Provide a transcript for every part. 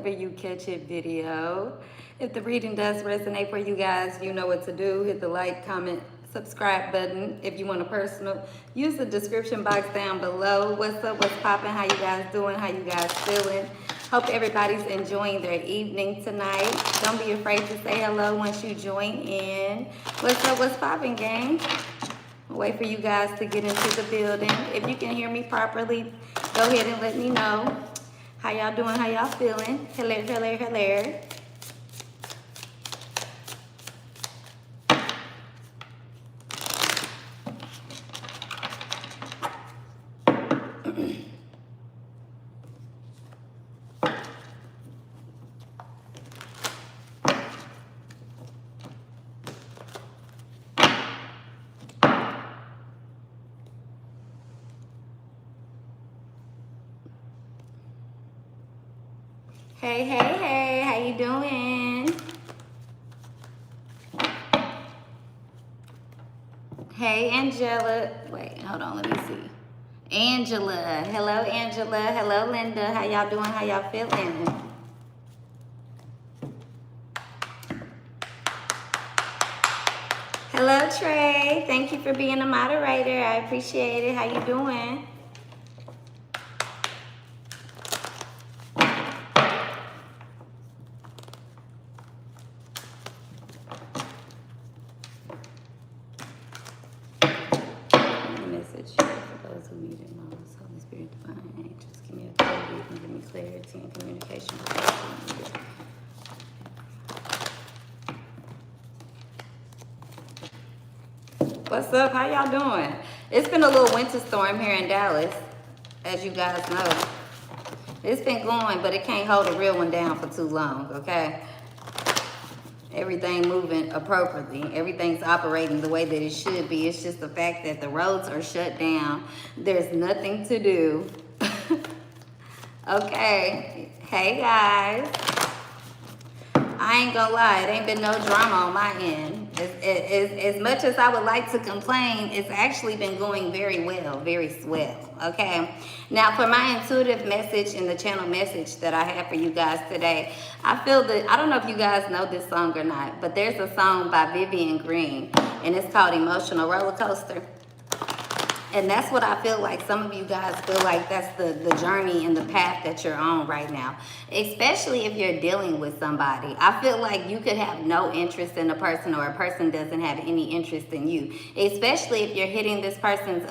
whenever you catch it video. If the reading does resonate for you guys, you know what to do. Hit the like, comment, subscribe button. If you want a personal, use the description box down below. What's up, what's popping, how you guys doing, how you guys feeling? Hope everybody's enjoying their evening tonight. Don't be afraid to say hello once you join in. What's up, what's popping, gang? Wait for you guys to get into the building. If you can hear me properly, go ahead and let me know. How y'all doing? How y'all feeling? Hello, hello, hello. Hey, hey, hey, how you doing? Hey, Angela. Wait, hold on, let me see. Angela. Hello, Angela. Hello, Linda. How y'all doing? How y'all feeling? Hello, Trey. Thank you for being a moderator. I appreciate it. How you doing? Message for those who need it most. Holy Spirit divine, just give me a clear read and give me clarity and communication. What's up? How y'all doing? It's been a little winter storm here in Dallas, as you guys know. It's been going, but it can't hold a real one down for too long, okay? Everything moving appropriately. Everything's operating the way that it should be. It's just the fact that the roads are shut down. There's nothing to do. Okay. Hey, guys. I ain't gonna lie, it ain't been no drama on my end. As much as I would like to complain, it's actually been going very well, very swell, okay? Now, for my intuitive message and the channel message that I have for you guys today, I feel that, I don't know if you guys know this song or not, but there's a song by Vivian Green, and it's called Emotional Roller Coaster. And that's what I feel like some of you guys feel like that's the journey and the path that you're on right now. Especially if you're dealing with somebody. I feel like you could have no interest in a person or a person doesn't have any interest in you. Especially if you're hitting this person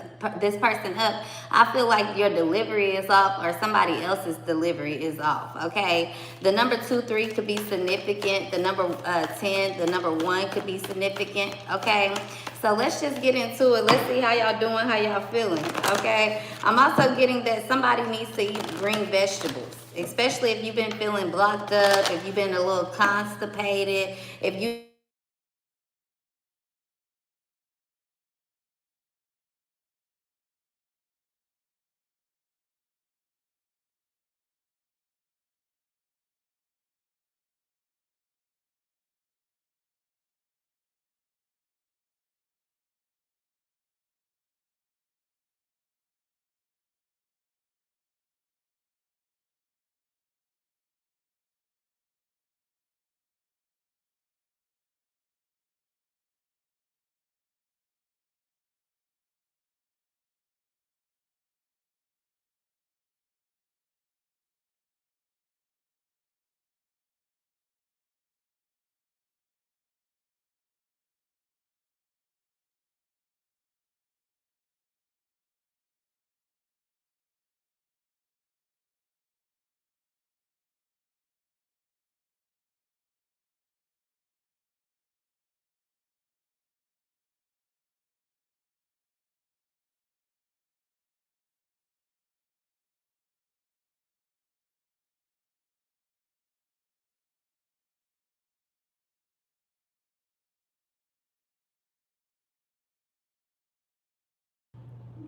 up. I feel like your delivery is off or somebody else's delivery is off, okay? The number 2, 3 could be significant. The number 10, the number 1 could be significant, okay? So let's just get into it. Let's see how y'all doing, how y'all feeling, okay? I'm also getting that somebody needs to eat green vegetables, especially if you've been feeling blocked up, if you've been a little constipated, if you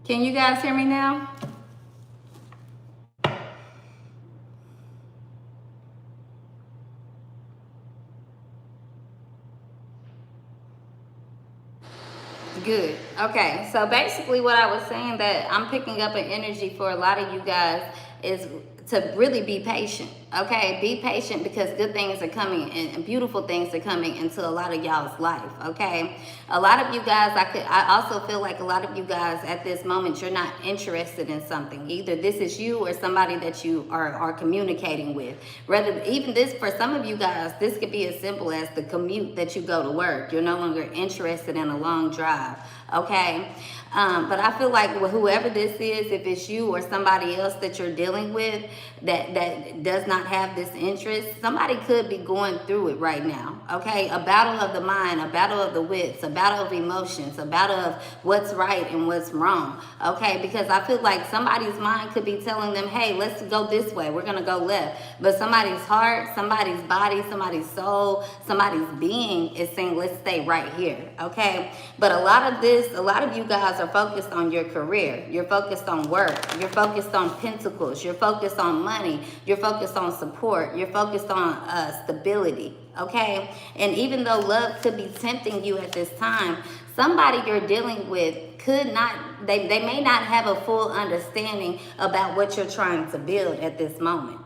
can you guys hear me now? Good. Okay. So basically what I was saying that I'm picking up an energy for a lot of you guys is to really be patient. Okay, be patient because good things are coming and beautiful things are coming into a lot of y'all's life. Okay, a lot of you guys, I also feel like a lot of you guys at this moment, you're not interested in something. Either this is you or somebody that you are communicating with. Rather, even this, for some of you guys, this could be as simple as the commute that you go to work. You're no longer interested in a long drive. Okay, but I feel like whoever this is, if it's you or somebody else that you're dealing with that does not have this interest, somebody could be going through it right now. Okay, a battle of the mind, a battle of the wits, a battle of emotions, a battle of what's right and what's wrong. Okay, because I feel like somebody's mind could be telling them, hey, let's go this way, we're gonna go left, but somebody's heart, somebody's body, somebody's soul, somebody's being is saying, let's stay right here. Okay, but a lot of you guys are focused on your career, you're focused on work, you're focused on pentacles, you're focused on money, you're focused on support, you're focused on stability. Okay, and even though love could be tempting you at this time, somebody you're dealing with could not, they may not have a full understanding about what you're trying to build at this moment.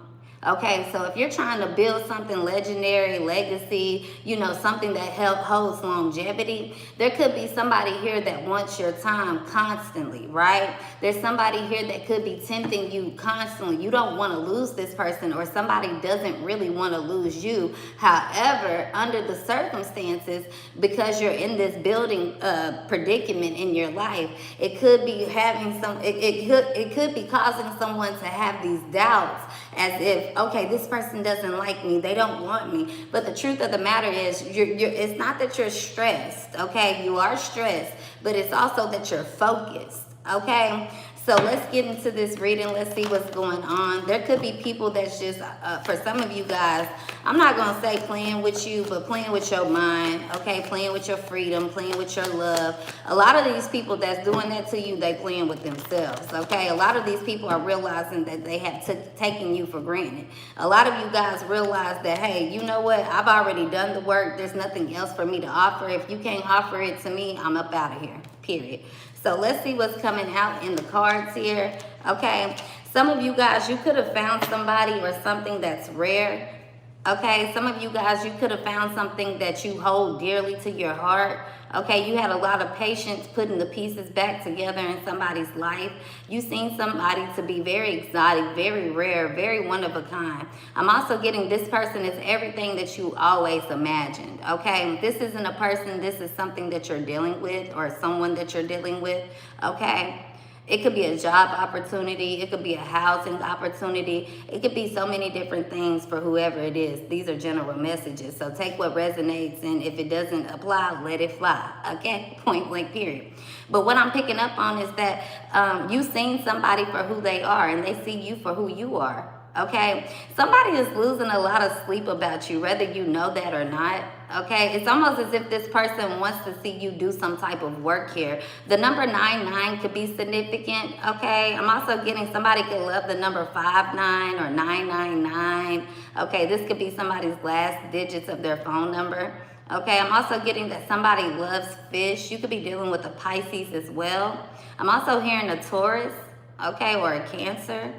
Okay, so if you're trying to build something legendary, legacy, you know, something that holds longevity, there could be somebody here that wants your time constantly, right? There's somebody here that could be tempting you constantly. You don't want to lose this person, or somebody doesn't really want to lose you. However, under the circumstances, because you're in this building predicament in your life, it could be having it could be causing someone to have these doubts, as if, okay, this person doesn't like me, they don't want me. But the truth of the matter is, it's not that you're stressed, okay? You are stressed, but it's also that you're focused, okay? So let's get into this reading. Let's see what's going on. There could be people that's just, for some of you guys, I'm not going to say playing with you, but playing with your mind, okay? Playing with your freedom, playing with your love. A lot of these people that's doing that to you, they playing with themselves, okay? A lot of these people are realizing that they have taken you for granted. A lot of you guys realize that, hey, you know what? I've already done the work. There's nothing else for me to offer. If you can't offer it to me, I'm up out of here, period. So let's see what's coming out in the cards here, okay? Some of you guys, you could have found somebody or something that's rare, okay? Some of you guys, you could have found something that you hold dearly to your heart, okay? You had a lot of patience putting the pieces back together in somebody's life. You seen somebody to be very exotic, very rare, very one of a kind. I'm also getting this person is everything that you always imagined, okay? This isn't a person, this is something that you're dealing with, or someone that you're dealing with, okay? It could be a job opportunity. It could be a housing opportunity. It could be so many different things for whoever it is. These are general messages. So take what resonates, and if it doesn't apply, let it fly. Okay? Point blank, period. But what I'm picking up on is that you've seen somebody for who they are, and they see you for who you are. Okay? Somebody is losing a lot of sleep about you, whether you know that or not. Okay, it's almost as if this person wants to see you do some type of work here. The number 99 could be significant, okay? I'm also getting somebody could love the number 59 or 999. Okay, this could be somebody's last digits of their phone number. Okay, I'm also getting that somebody loves fish. You could be dealing with a Pisces as well. I'm also hearing a Taurus, okay, or a Cancer.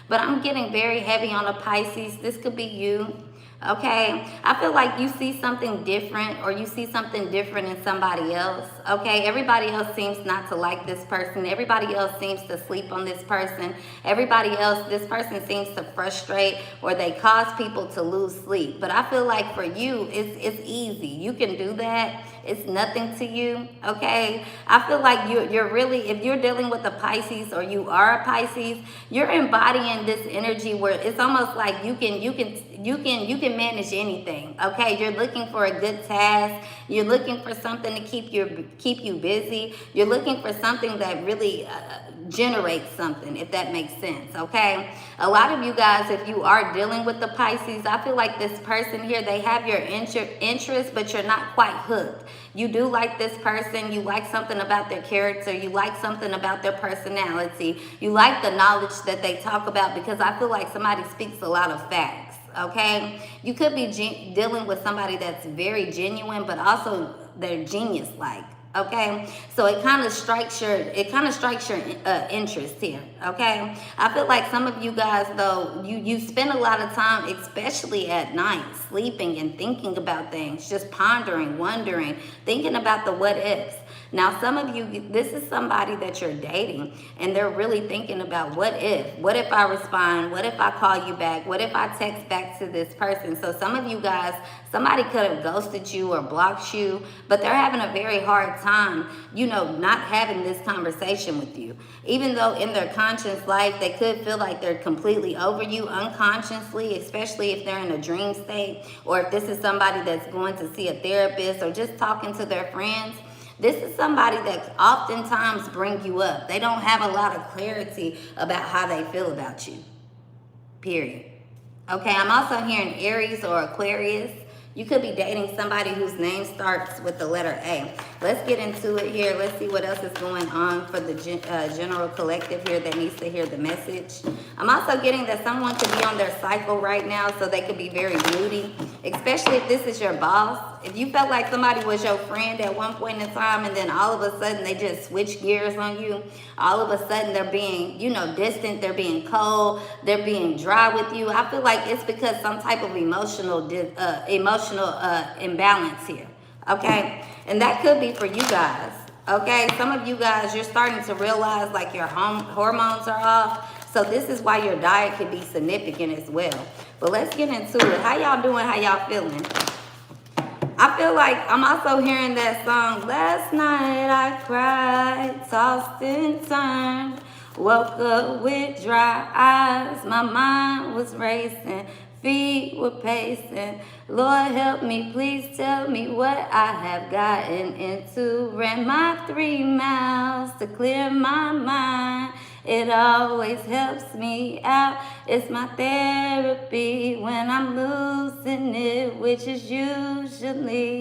But I'm getting very heavy on a Pisces. This could be you. Okay, I feel like you see something different, or you see something different in somebody else. Okay, everybody else seems not to like this person. Everybody else seems to sleep on this person. Everybody else, this person seems to frustrate, or they cause people to lose sleep. But I feel like for you, it's easy. You can do that. It's nothing to you, okay? I feel like you're really, if you're dealing with a Pisces, or you are a Pisces, you're embodying this energy where it's almost like you can manage anything, okay? You're looking for a good task. You're looking for something to keep you busy. You're looking for something that really generates something, if that makes sense, okay? A lot of you guys, if you are dealing with the Pisces, I feel like this person here, they have your interest, but you're not quite hooked. You do like this person. You like something about their character. You like something about their personality. You like the knowledge that they talk about, because I feel like somebody speaks a lot of facts, okay? You could be dealing with somebody that's very genuine, but also they're genius-like. Okay, so it kind of strikes your interest here. Okay, I feel like some of you guys though, you spend a lot of time, especially at night, sleeping and thinking about things, just pondering, wondering, thinking about the what ifs. Now, some of you, this is somebody that you're dating and they're really thinking about what if I respond? What if I call you back? What if I text back to this person? So some of you guys, somebody could have ghosted you or blocked you, but they're having a very hard time, not having this conversation with you. Even though in their conscious life, they could feel like they're completely over you unconsciously, especially if they're in a dream state, or if this is somebody that's going to see a therapist or just talking to their friends. This is somebody that oftentimes bring you up. They don't have a lot of clarity about how they feel about you, period. Okay, I'm also hearing Aries or Aquarius. You could be dating somebody whose name starts with the letter A. Let's get into it here. Let's see what else is going on for the general collective here that needs to hear the message. I'm also getting that someone could be on their cycle right now, so they could be very moody, especially if this is your boss. If you felt like somebody was your friend at one point in time and then all of a sudden they just switch gears on you, all of a sudden they're being, distant, they're being cold, they're being dry with you. I feel like it's because some type of emotional imbalance here, okay? And that could be for you guys, okay? Some of you guys, you're starting to realize like your hormones are off. So this is why your diet could be significant as well. But let's get into it. How y'all doing? How y'all feeling? I feel like I'm also hearing that song, last night I cried, tossed and turned, woke up with dry eyes, my mind was racing, feet were pacing. Lord help me, please tell me what I have gotten into. Ran my 3 miles to clear my mind. It always helps me out. It's my therapy when I'm losing it, which is usually.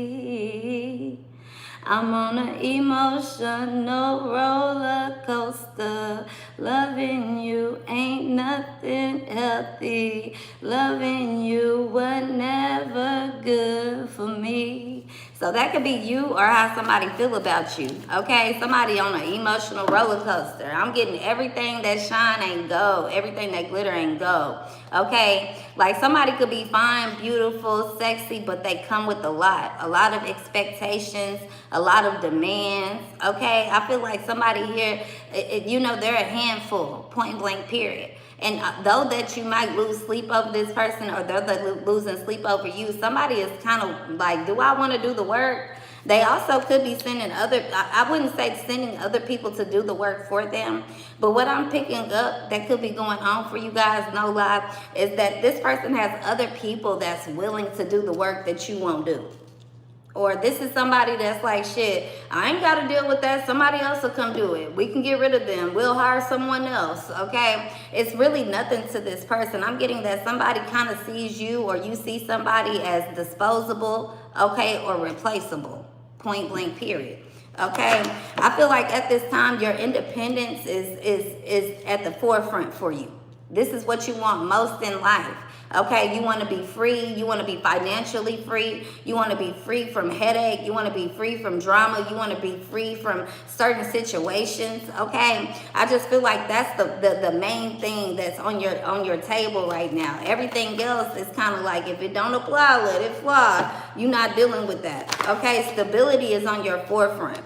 I'm on an emotional roller coaster. Loving you ain't nothing healthy. Loving you was never good for me. So that could be you or how somebody feel about you, okay? Somebody on an emotional roller coaster. I'm getting everything that shine ain't gold, everything that glitter ain't gold, okay? Like somebody could be fine, beautiful, sexy, but they come with a lot of expectations, a lot of demands, okay? I feel like somebody here, they're a handful, point blank, period. And though that you might lose sleep over this person or they're losing sleep over you, somebody is kind of like, do I want to do the work? They also could be sending I wouldn't say sending other people to do the work for them, but what I'm picking up that could be going on for you guys, no lie, is that this person has other people that's willing to do the work that you won't do. Or this is somebody that's like, shit, I ain't got to deal with that. Somebody else will come do it. We can get rid of them. We'll hire someone else, okay? It's really nothing to this person. I'm getting that somebody kind of sees you or you see somebody as disposable, okay, or replaceable, point blank, period. Okay, I feel like at this time your independence is at the forefront for you. This is what you want most in life. Okay, you want to be free. You want to be financially free. You want to be free from headache. You want to be free from drama. You want to be free from certain situations. Okay, I just feel like that's the main thing that's on your table right now. Everything else is kind of like, if it don't apply, let it fly. You're not dealing with that. Okay, stability is on your forefront.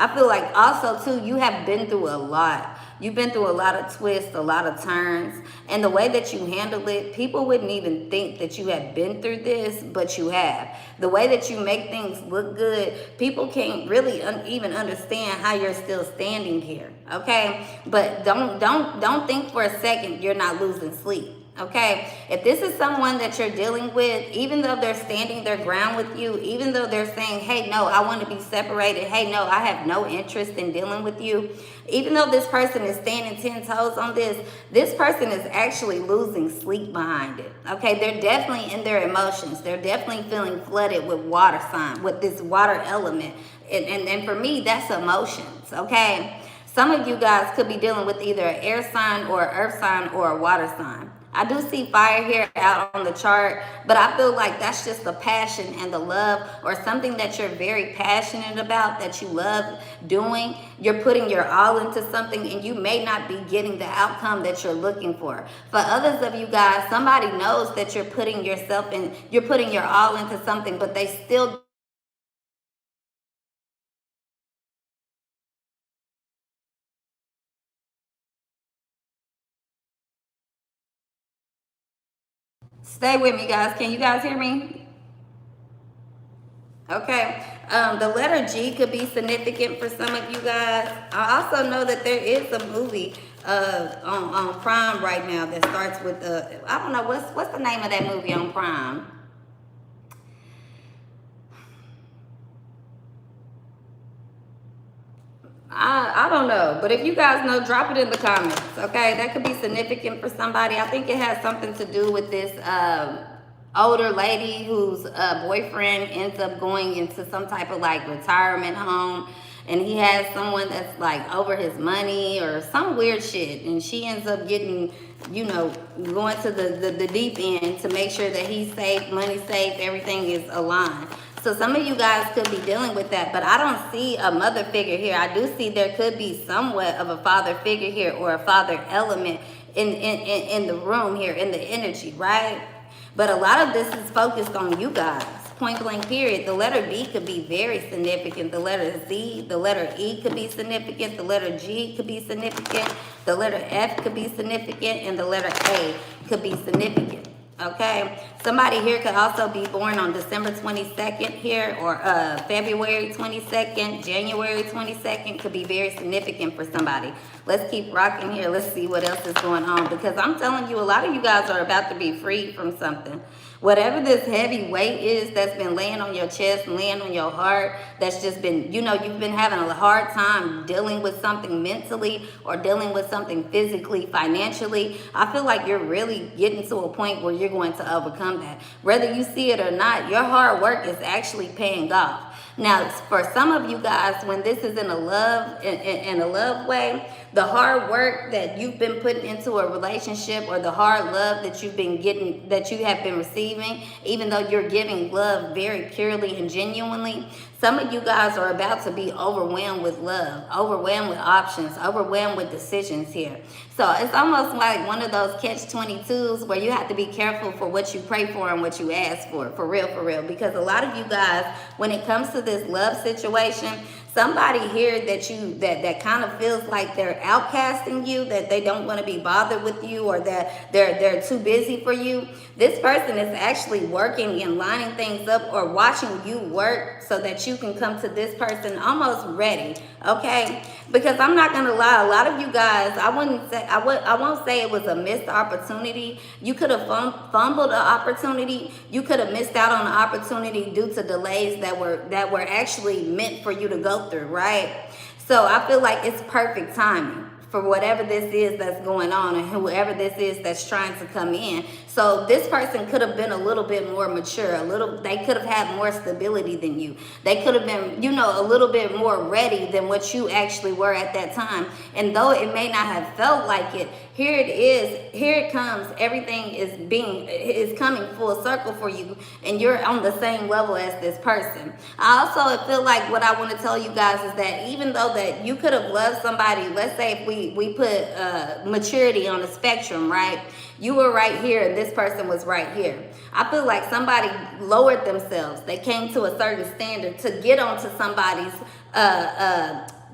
I feel like also too, you have been through a lot. You've been through a lot of twists, a lot of turns, and the way that you handle it, people wouldn't even think that you have been through this, but you have. The way that you make things look good, people can't really even understand how you're still standing here, okay? But don't think for a second you're not losing sleep. Okay, if this is someone that you're dealing with, even though they're standing their ground with you, even though they're saying, hey, no, I want to be separated. Hey, no, I have no interest in dealing with you. Even though this person is standing 10 toes on this person is actually losing sleep behind it. Okay, they're definitely in their emotions. They're definitely feeling flooded with water sign, with this water element. And for me, that's emotions, okay? Some of you guys could be dealing with either an air sign or an earth sign or a water sign. I do see fire here out on the chart, but I feel like that's just the passion and the love, or something that you're very passionate about, that you love doing. You're putting your all into something, and you may not be getting the outcome that you're looking for. For others of you guys, somebody knows that you're putting yourself in, you're putting your all into something, but they still stay with me, guys. Can you guys hear me? Okay. The letter G could be significant for some of you guys. I also know that there is a movie on Prime right now that starts with I don't know what's the name of that movie on Prime. I don't know, but if you guys know, drop it in the comments, okay? That could be significant for somebody. I think it has something to do with this older lady whose boyfriend ends up going into some type of like retirement home, and he has someone that's like over his money or some weird shit, and she ends up getting, you know, going to the deep end to make sure that he's safe, money safe, everything is aligned. So some of you guys could be dealing with that, but I don't see a mother figure here. I do see there could be somewhat of a father figure here, or a father element in the room here, in the energy, right? But a lot of this is focused on you guys, point blank period. The letter B could be very significant. The letter Z, the letter E could be significant. The letter G could be significant. The letter F could be significant. And the letter A could be significant. Okay, somebody here could also be born on December 22nd here, or February 22nd, January 22nd, could be very significant for somebody. Let's keep rocking here. Let's see what else is going on, because I'm telling you, a lot of you guys are about to be freed from something. Whatever this heavy weight is that's been laying on your chest, laying on your heart, that's just been, you know, you've been having a hard time dealing with something mentally, or dealing with something physically, financially. I feel like you're really getting to a point where you're going to overcome that. Whether you see it or not, your hard work is actually paying off. Now, for some of you guys, when this is in a love way, the hard work that you've been putting into a relationship, or the hard love that you've been getting, that you have been receiving, even though you're giving love very purely and genuinely, some of you guys are about to be overwhelmed with love, overwhelmed with options, overwhelmed with decisions here. So it's almost like one of those catch-22s where you have to be careful for what you pray for and what you ask for real. Because a lot of you guys, when it comes to this love situation, somebody here that kind of feels like they're outcasting you, that they don't want to be bothered with you, or that they're too busy for you. This person is actually working and lining things up, or watching you work, so that you can come to this person almost ready, okay? Because I'm not gonna lie, a lot of you guys, I won't say it was a missed opportunity. You could have fumbled an opportunity. You could have missed out on an opportunity due to delays that were actually meant for you to go through, right? So I feel like it's perfect timing for whatever this is that's going on, and whoever this is that's trying to come in. So this person could have been a little bit more mature, they could have had more stability than you. They could have been, you know, a little bit more ready than what you actually were at that time. And though it may not have felt like it, here it is, here it comes. Everything is coming full circle for you, and you're on the same level as this person. I also feel like what I want to tell you guys is that even though that you could have loved somebody, let's say if we put maturity on a spectrum, right? You were right here and this person was right here. I feel like somebody lowered themselves. They came to a certain standard to get onto somebody's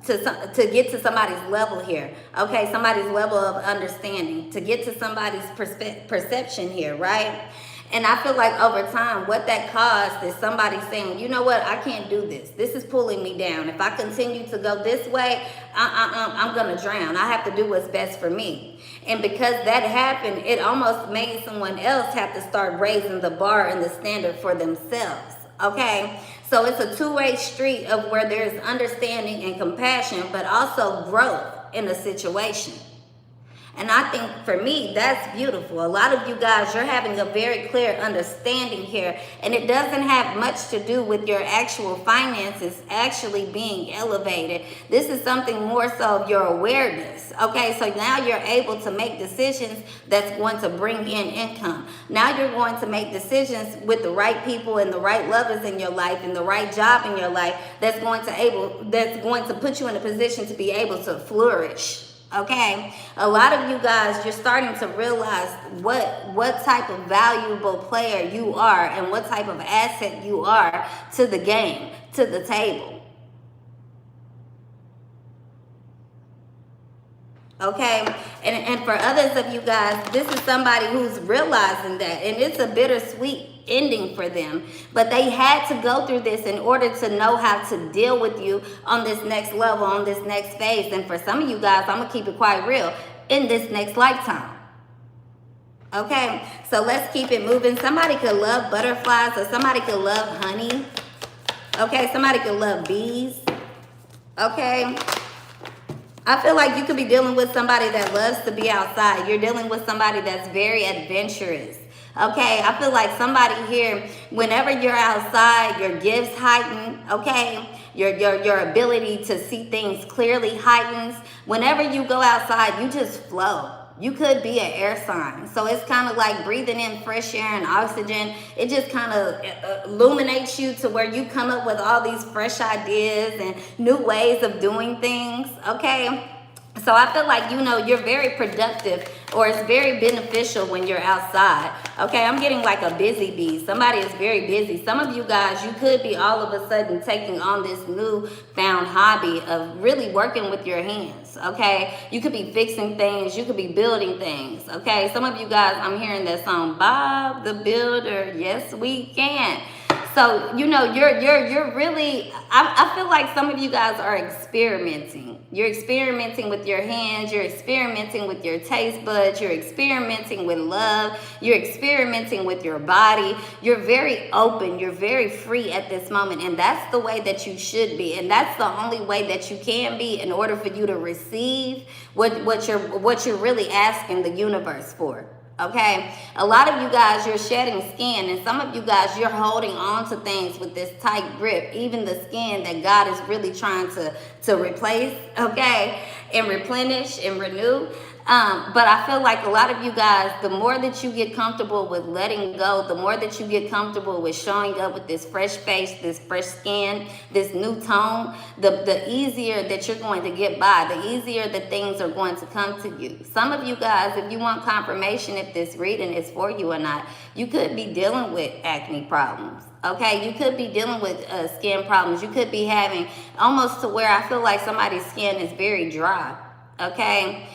to get to somebody's level here, okay? Somebody's level of understanding, to get to somebody's perception here, right? And I feel like over time, what that caused is somebody saying, you know what, I can't do this. This is pulling me down. If I continue to go this way, I'm gonna drown. I have to do what's best for me. And because that happened, it almost made someone else have to start raising the bar and the standard for themselves, okay? So it's a two-way street of where there's understanding and compassion, but also growth in a situation. And I think for me, that's beautiful. A lot of you guys, you're having a very clear understanding here. And it doesn't have much to do with your actual finances actually being elevated. This is something more so of your awareness. Okay, so now you're able to make decisions that's going to bring in income. Now you're going to make decisions with the right people and the right lovers in your life and the right job in your life that's going to put you in a position to be able to flourish. Okay, a lot of you guys, you're starting to realize what type of valuable player you are and what type of asset you are to the game, to the table. Okay, and for others of you guys, this is somebody who's realizing that, and it's a bittersweet ending for them, but they had to go through this in order to know how to deal with you on this next level, on this next phase. And for some of you guys, I'm gonna keep it quite real, in this next lifetime. Okay, so let's keep it moving. Somebody could love butterflies, or somebody could love honey. Okay, somebody could love bees. Okay, I feel like you could be dealing with somebody that loves to be outside. You're dealing with somebody that's very adventurous. Okay, I feel like somebody here, whenever you're outside, your gifts heighten. Okay, your ability to see things clearly heightens. Whenever you go outside, you just flow. You could be an air sign. So it's kind of like breathing in fresh air and oxygen. It just kind of illuminates you to where you come up with all these fresh ideas and new ways of doing things. Okay. So I feel like, you know, you're very productive, or it's very beneficial when you're outside. Okay, I'm getting like a busy bee. Somebody is very busy. Some of you guys, you could be all of a sudden taking on this newfound hobby of really working with your hands. Okay, you could be fixing things. You could be building things. Okay, some of you guys, I'm hearing that song, Bob the Builder. Yes, we can. So, you know, you're really, I feel like some of you guys are experimenting. You're experimenting with your hands. You're experimenting with your taste buds. You're experimenting with love. You're experimenting with your body. You're very open. You're very free at this moment. And that's the way that you should be. And that's the only way that you can be in order for you to receive what you're really asking the universe for. Okay, a lot of you guys, you're shedding skin, and some of you guys, you're holding on to things with this tight grip, even the skin that God is really trying to replace, okay, and replenish and renew. But I feel like a lot of you guys, the more that you get comfortable with letting go, the more that you get comfortable with showing up with this fresh face, this fresh skin, this new tone, the easier that you're going to get by, the easier that things are going to come to you. Some of you guys, if you want confirmation if this reading is for you or not, you could be dealing with acne problems. Okay, you could be dealing with skin problems. You could be having almost to where I feel like somebody's skin is very dry. Okay.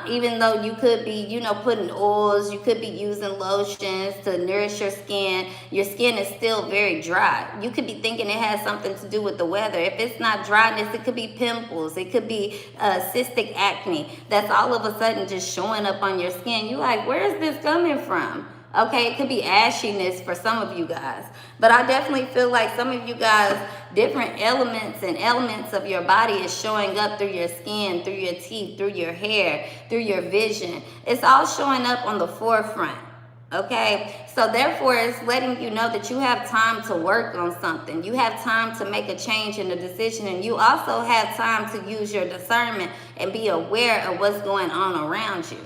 Even though you could be, you know, putting oils, you could be using lotions to nourish your skin is still very dry. You could be thinking it has something to do with the weather. If it's not dryness, it could be pimples. It could be cystic acne. That's all of a sudden just showing up on your skin. You're like, where is this coming from? Okay, it could be ashiness for some of you guys. But I definitely feel like some of you guys, different elements of your body is showing up through your skin, through your teeth, through your hair, through your vision. It's all showing up on the forefront. Okay, so therefore it's letting you know that you have time to work on something. You have time to make a change in a decision, and you also have time to use your discernment and be aware of what's going on around you.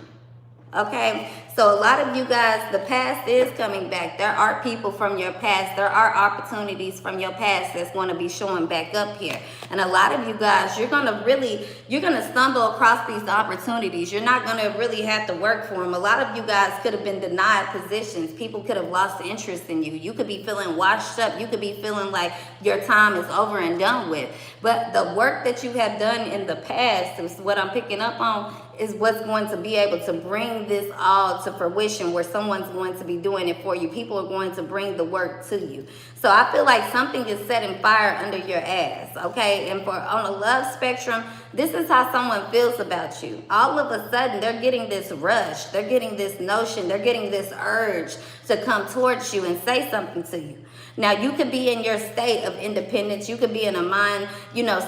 Okay, so a lot of you guys, the past is coming back. There are people from your past. There are opportunities from your past that's going to be showing back up here. And a lot of you guys, you're going to stumble across these opportunities. You're not going to really have to work for them. A lot of you guys could have been denied positions. People could have lost interest in you. You could be feeling washed up. You could be feeling like your time is over and done with. But the work that you have done in the past is what I'm picking up on, is what's going to be able to bring this all to fruition, where someone's going to be doing it for you. People are going to bring the work to you. So I feel like something is setting fire under your ass, okay? And on a love spectrum, this is how someone feels about you. All of a sudden, they're getting this rush. They're getting this notion. They're getting this urge to come towards you and say something to you. Now, you could be in your state of independence. You could be in a mind,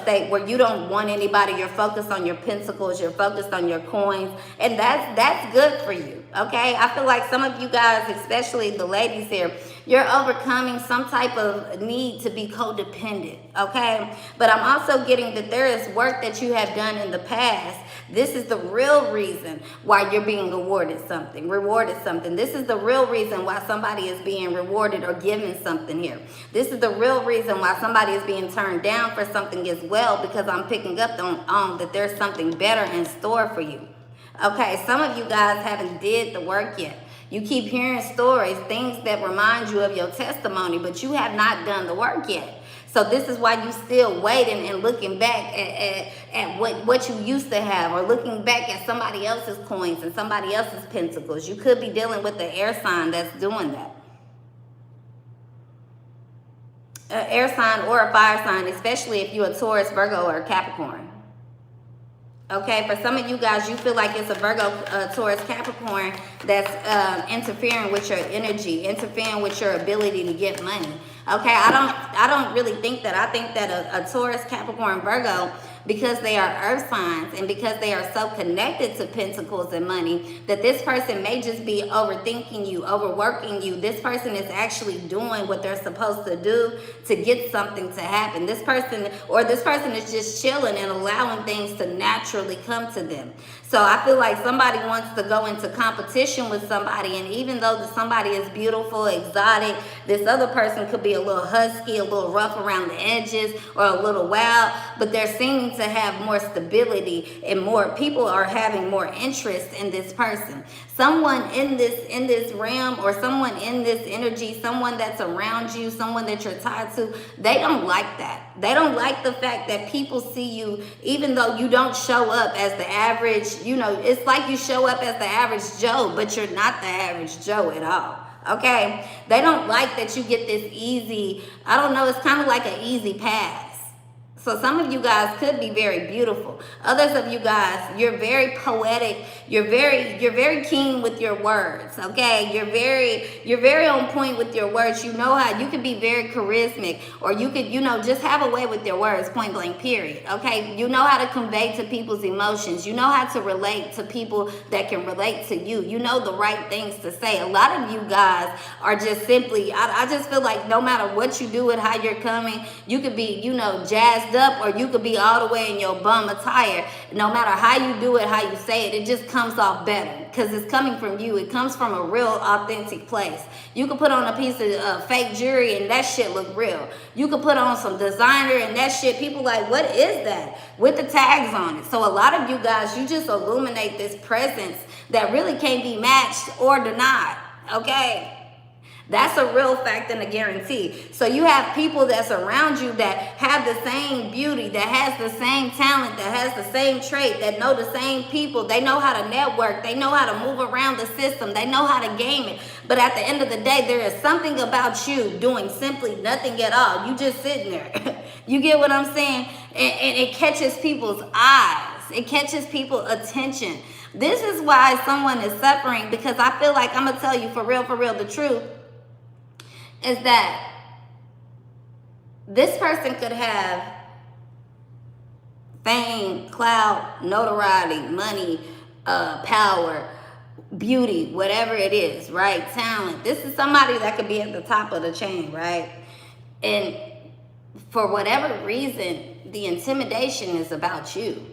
state where you don't want anybody. You're focused on your pentacles. You're focused on your coins. And that's good for you, okay? I feel like some of you guys, especially the ladies here, you're overcoming some type of need to be codependent, okay? But I'm also getting that there is work that you have done in the past. This is the real reason why you're being rewarded something. This is the real reason why somebody is being rewarded or given something here. This is the real reason why somebody is being turned down for something as well, because I'm picking up on that there's something better in store for you. Okay, some of you guys haven't did the work yet. You keep hearing stories, things that remind you of your testimony, but you have not done the work yet. So this is why you still waiting and looking back at what you used to have, or looking back at somebody else's coins and somebody else's pentacles. You could be dealing with the air sign that's doing that. An air sign or a fire sign, especially if you're a Taurus, Virgo, or a Capricorn. Okay, for some of you guys, you feel like it's a Virgo, Taurus, Capricorn that's interfering with your energy, interfering with your ability to get money. Okay, I don't really think that. I think that a Taurus, Capricorn, Virgo, because they are earth signs and because they are so connected to pentacles and money, that this person may just be overthinking you, overworking you. This person is actually doing what they're supposed to do to get something to happen. This person is just chilling and allowing things to naturally come to them. So I feel like somebody wants to go into competition with somebody, and even though somebody is beautiful, exotic, this other person could be a little husky, a little rough around the edges, or a little wild, but they're seeming to have more stability, and more people are having more interest in this person. Someone in this realm, or someone in this energy, someone that's around you, someone that you're tied to, they don't like that. They don't like the fact that people see you, even though you don't show up as the average, it's like you show up as the average Joe, but you're not the average Joe at all. Okay? They don't like that you get this easy, I don't know, it's kind of like an easy pass. So some of you guys could be very beautiful. Others of you guys, you're very poetic. You're very keen with your words, okay? You're very on point with your words. You know how you could be very charismatic, or you could, just have a way with your words, point blank, period, okay? You know how to convey to people's emotions. You know how to relate to people that can relate to you. You know the right things to say. A lot of you guys are just simply, I just feel like no matter what you do and how you're coming, you could be, jazzed up, or you could be all the way in your bum attire. No matter how you do it, how you say it, it just comes off better because it's coming from you. It comes from a real authentic place. You could put on a piece of fake jewelry and that shit look real. You could put on some designer and that shit, people like, what is that? With the tags on it. So a lot of you guys, you just illuminate this presence that really can't be matched or denied, okay? That's a real fact and a guarantee. So you have people that's around you that have the same beauty, that has the same talent, that has the same trait, that know the same people. They know how to network. They know how to move around the system. They know how to game it. But at the end of the day, there is something about you doing simply nothing at all. You just sitting there. You get what I'm saying? And it catches people's eyes. It catches people's attention. This is why someone is suffering, because I feel like, I'm going to tell you for real, the truth is that this person could have fame, clout, notoriety, money, power, beauty, whatever it is, right? Talent. This is somebody that could be at the top of the chain, right? And for whatever reason, the intimidation is about you.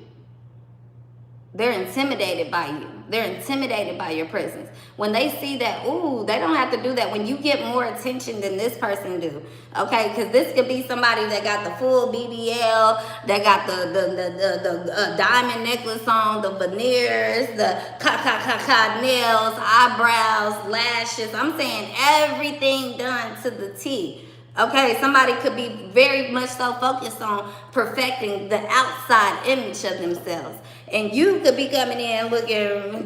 They're intimidated by you. They're intimidated by your presence. When they see that, ooh, they don't have to do that. When you get more attention than this person do, okay? Because this could be somebody that got the full BBL, that got the diamond necklace on, the veneers, the nails, eyebrows, lashes. I'm saying everything done to the T. Okay, somebody could be very much so focused on perfecting the outside image of themselves. And you could be coming in looking,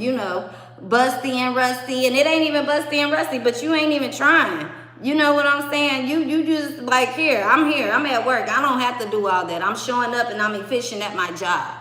busty and rusty. And it ain't even busty and rusty, but you ain't even trying. You know what I'm saying? You just like, I'm at work. I don't have to do all that. I'm showing up and I'm efficient at my job.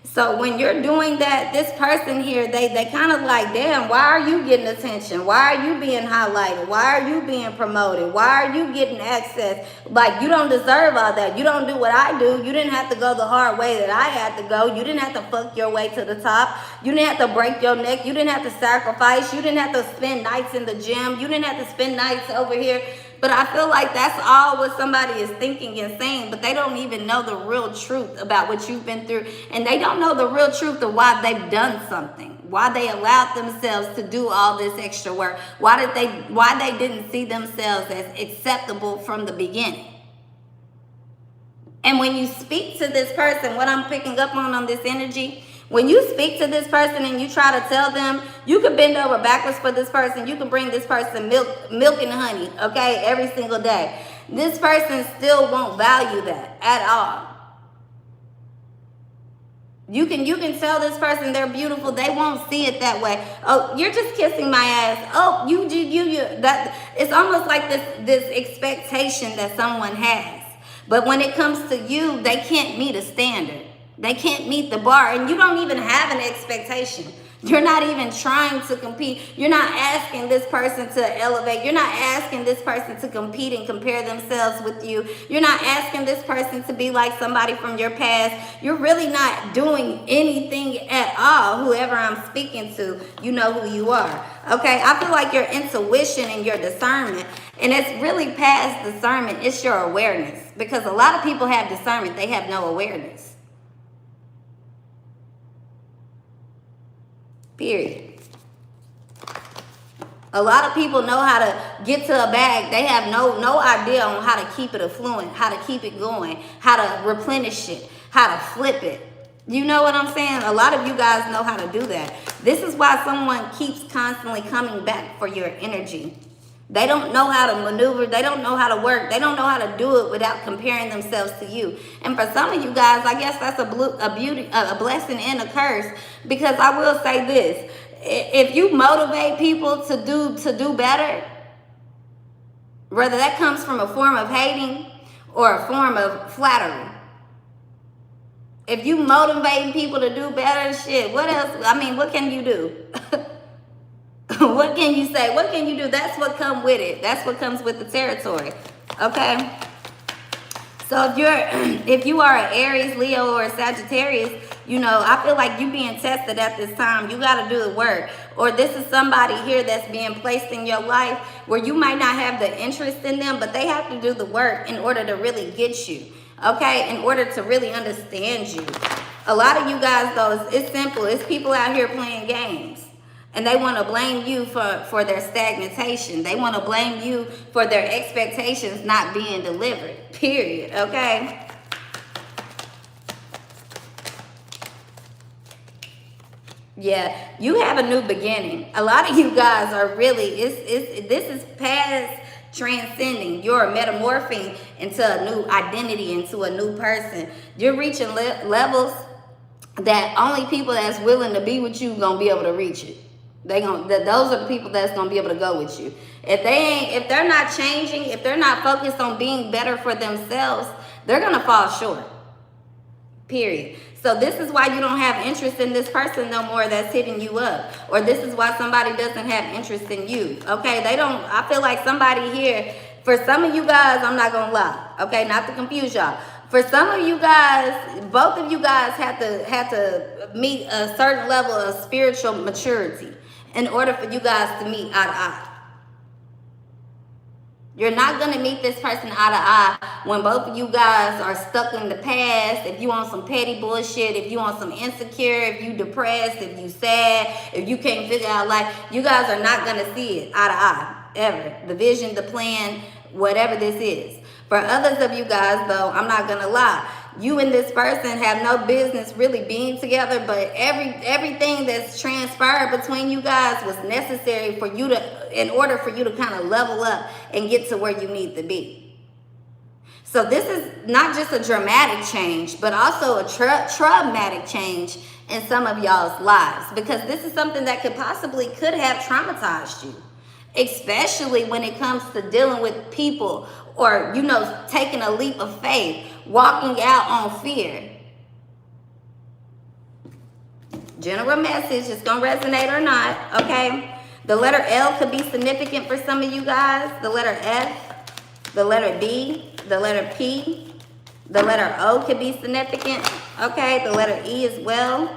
So when you're doing that, this person here, they kind of like, damn, why are you getting attention? Why are you being highlighted? Why are you being promoted? Why are you getting access? Like, you don't deserve all that. You don't do what I do. You didn't have to go the hard way that I had to go. You didn't have to fuck your way to the top. You didn't have to break your neck. You didn't have to sacrifice. You didn't have to spend nights in the gym. You didn't have to spend nights over here. But I feel like that's all what somebody is thinking and saying, but they don't even know the real truth about what you've been through. And they don't know the real truth of why they've done something, why they allowed themselves to do all this extra work, why they didn't see themselves as acceptable from the beginning. And when you speak to this person, what I'm picking up on this energy, when you speak to this person and you try to tell them, you can bend over backwards for this person. You can bring this person milk and honey, okay, every single day. This person still won't value that at all. You can tell this person they're beautiful. They won't see it that way. Oh, you're just kissing my ass. Oh, you. That it's almost like this expectation that someone has. But when it comes to you, they can't meet a standard. They can't meet the bar, and you don't even have an expectation. You're not even trying to compete. You're not asking this person to elevate. You're not asking this person to compete and compare themselves with you. You're not asking this person to be like somebody from your past. You're really not doing anything at all. Whoever I'm speaking to, you know who you are. Okay, I feel like your intuition and your discernment, and it's really past discernment, it's your awareness. Because a lot of people have discernment, they have no awareness. Period. A lot of people know how to get to a bag. They have no idea on how to keep it affluent, how to keep it going, how to replenish it, how to flip it. You know what I'm saying? A lot of you guys know how to do that. This is why someone keeps constantly coming back for your energy. They don't know how to maneuver. They don't know how to work. They don't know how to do it without comparing themselves to you. And for some of you guys, I guess that's a blessing and a curse. Because I will say this: if you motivate people to do better, whether that comes from a form of hating or a form of flattery, if you motivate people to do better, shit, what else? I mean, what can you do? What can you say? What can you do? That's what comes with it. That's what comes with the territory. Okay? So if you are an Aries, Leo, or a Sagittarius, you know, I feel like you being tested at this time. You got to do the work. Or this is somebody here that's being placed in your life where you might not have the interest in them, but they have to do the work in order to really get you. Okay? In order to really understand you. A lot of you guys, though, it's simple. It's people out here playing games. And they want to blame you for their stagnation. They want to blame you for their expectations not being delivered. Period. Okay? Yeah, you have a new beginning. A lot of you guys are really, this is past transcending. You're metamorphing into a new identity, into a new person. You're reaching levels that only people that's willing to be with you gonna be able to reach it. Those are the people that's gonna be able to go with you. If they're not changing, if they're not focused on being better for themselves, they're gonna fall short. Period. So this is why you don't have interest in this person no more that's hitting you up. Or this is why somebody doesn't have interest in you. Okay, I feel like somebody here, for some of you guys, I'm not gonna lie, okay, not to confuse y'all. For some of you guys, both of you guys have to meet a certain level of spiritual maturity in order for you guys to meet eye to eye. You're not going to meet this person eye to eye when both of you guys are stuck in the past. If you on some petty bullshit, if you on some insecure, if you depressed, if you sad, if you can't figure out life, you guys are not going to see it eye to eye, ever. The vision, the plan, whatever this is. For others of you guys, though, I'm not going to lie. You and this person have no business really being together, but everything that's transpired between you guys was necessary for you in order for you to kind of level up and get to where you need to be. So this is not just a dramatic change, but also a traumatic change in some of y'all's lives, because this is something that could have traumatized you, especially when it comes to dealing with people or, you know, taking a leap of faith, walking out on fear. General message. It's going to resonate or not, okay? The letter L could be significant for some of you guys. The letter F, the letter D, the letter P, the letter O could be significant, okay? The letter E as well.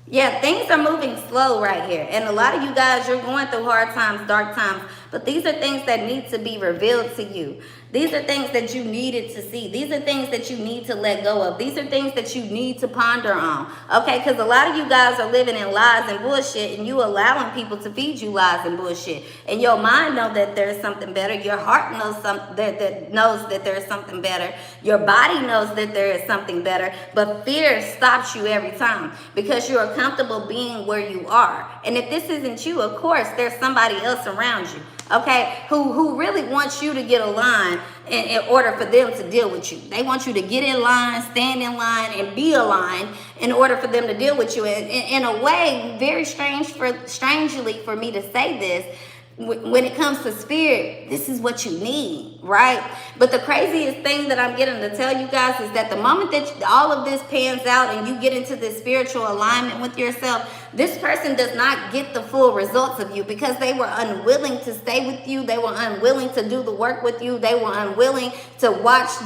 Yeah, things are moving slow right here. And a lot of you guys, you're going through hard times, dark times. But these are things that need to be revealed to you. These are things that you needed to see. These are things that you need to let go of. These are things that you need to ponder on. Okay, because a lot of you guys are living in lies and bullshit, and you allowing people to feed you lies and bullshit. And your mind knows that there's something better. Your heart knows that knows that there's something better. Your body knows that there is something better. But fear stops you every time because you are comfortable being where you are. And if this isn't you, of course, there's somebody else around you. Okay, who really wants you to get aligned in order for them to deal with you. They want you to get in line, stand in line, and be aligned in order for them to deal with you. And in a way, very strangely for me to say this, when it comes to spirit, this is what you need, right? But the craziest thing that I'm getting to tell you guys is that the moment that all of this pans out and you get into this spiritual alignment with yourself, this person does not get the full results of you because they were unwilling to stay with you. They were unwilling to do the work with you. They were unwilling to watch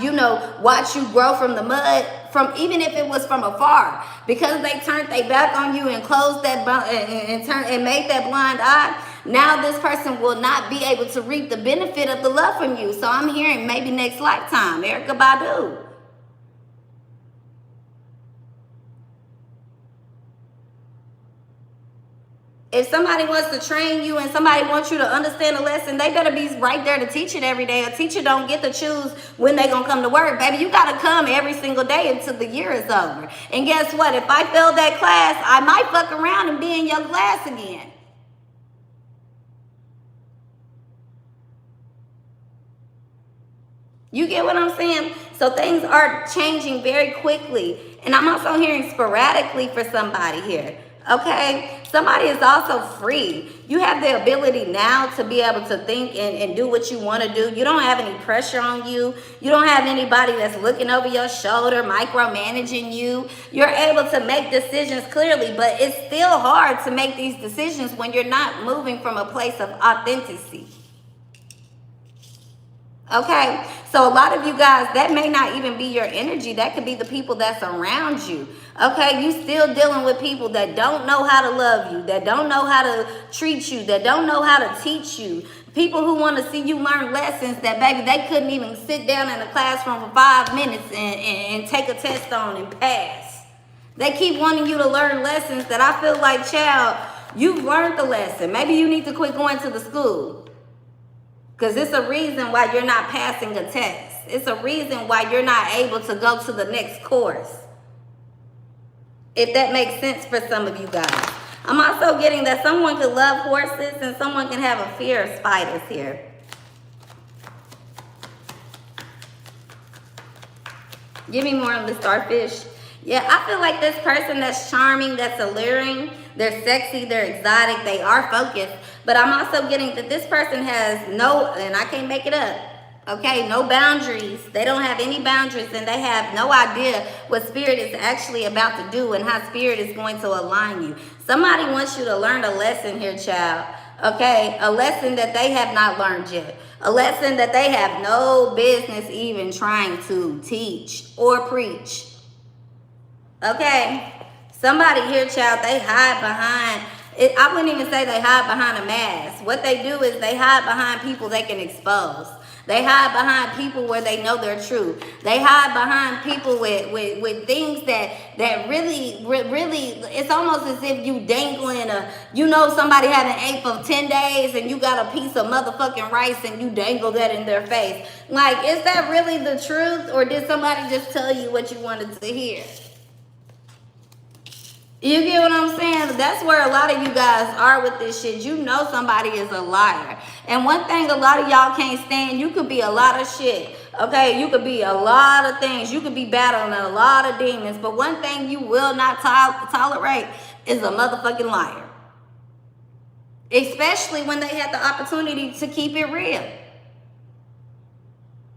you grow from the mud, from even if it was from afar, because they turned their back on you and closed that and made that blind eye. Now this person will not be able to reap the benefit of the love from you. So I'm hearing maybe next lifetime, Erykah Badu. If somebody wants to train you and somebody wants you to understand a lesson, they better be right there to teach it every day. A teacher don't get to choose when they gonna come to work. Baby, you gotta come every single day until the year is over. And guess what? If I fail that class, I might fuck around and be in your class again. You get what I'm saying? So things are changing very quickly. And I'm also hearing sporadically for somebody here. Okay? Somebody is also free. You have the ability now to be able to think and do what you want to do. You don't have any pressure on you. You don't have anybody that's looking over your shoulder, micromanaging you. You're able to make decisions clearly, but it's still hard to make these decisions when you're not moving from a place of authenticity. Okay, so a lot of you guys, that may not even be your energy. That could be the people that's around you. Okay, you still dealing with people that don't know how to love you, that don't know how to treat you, that don't know how to teach you. People who want to see you learn lessons that, baby, they couldn't even sit down in a classroom for 5 minutes and take a test on and pass. They keep wanting you to learn lessons that I feel like, child, you've learned the lesson. Maybe you need to quit going to the school. Because it's a reason why you're not passing a test. It's a reason why you're not able to go to the next course. If that makes sense for some of you guys. I'm also getting that someone could love horses and someone can have a fear of spiders here. Give me more on the starfish. Yeah, I feel like this person that's charming, that's alluring, they're sexy, they're exotic, they are focused. But I'm also getting that this person has no, and I can't make it up, okay, no boundaries. They don't have any boundaries, and they have no idea what spirit is actually about to do and how spirit is going to align you. Somebody wants you to learn a lesson here, child, okay, a lesson that they have not learned yet. A lesson that they have no business even trying to teach or preach. Okay, somebody here, child, they hide behind, I wouldn't even say they hide behind a mask. What they do is they hide behind people they can expose. They hide behind people where they know they're true. They hide behind people with things that really, it's almost as if you dangling somebody haven't ate for 10 days and you got a piece of motherfucking rice and you dangle that in their face. Like, is that really the truth, or did somebody just tell you what you wanted to hear? You get what I'm saying? That's where a lot of you guys are with this shit. You know somebody is a liar. And one thing a lot of y'all can't stand, you could be a lot of shit. Okay, you could be a lot of things. You could be battling a lot of demons. But one thing you will not tolerate is a motherfucking liar. Especially when they had the opportunity to keep it real.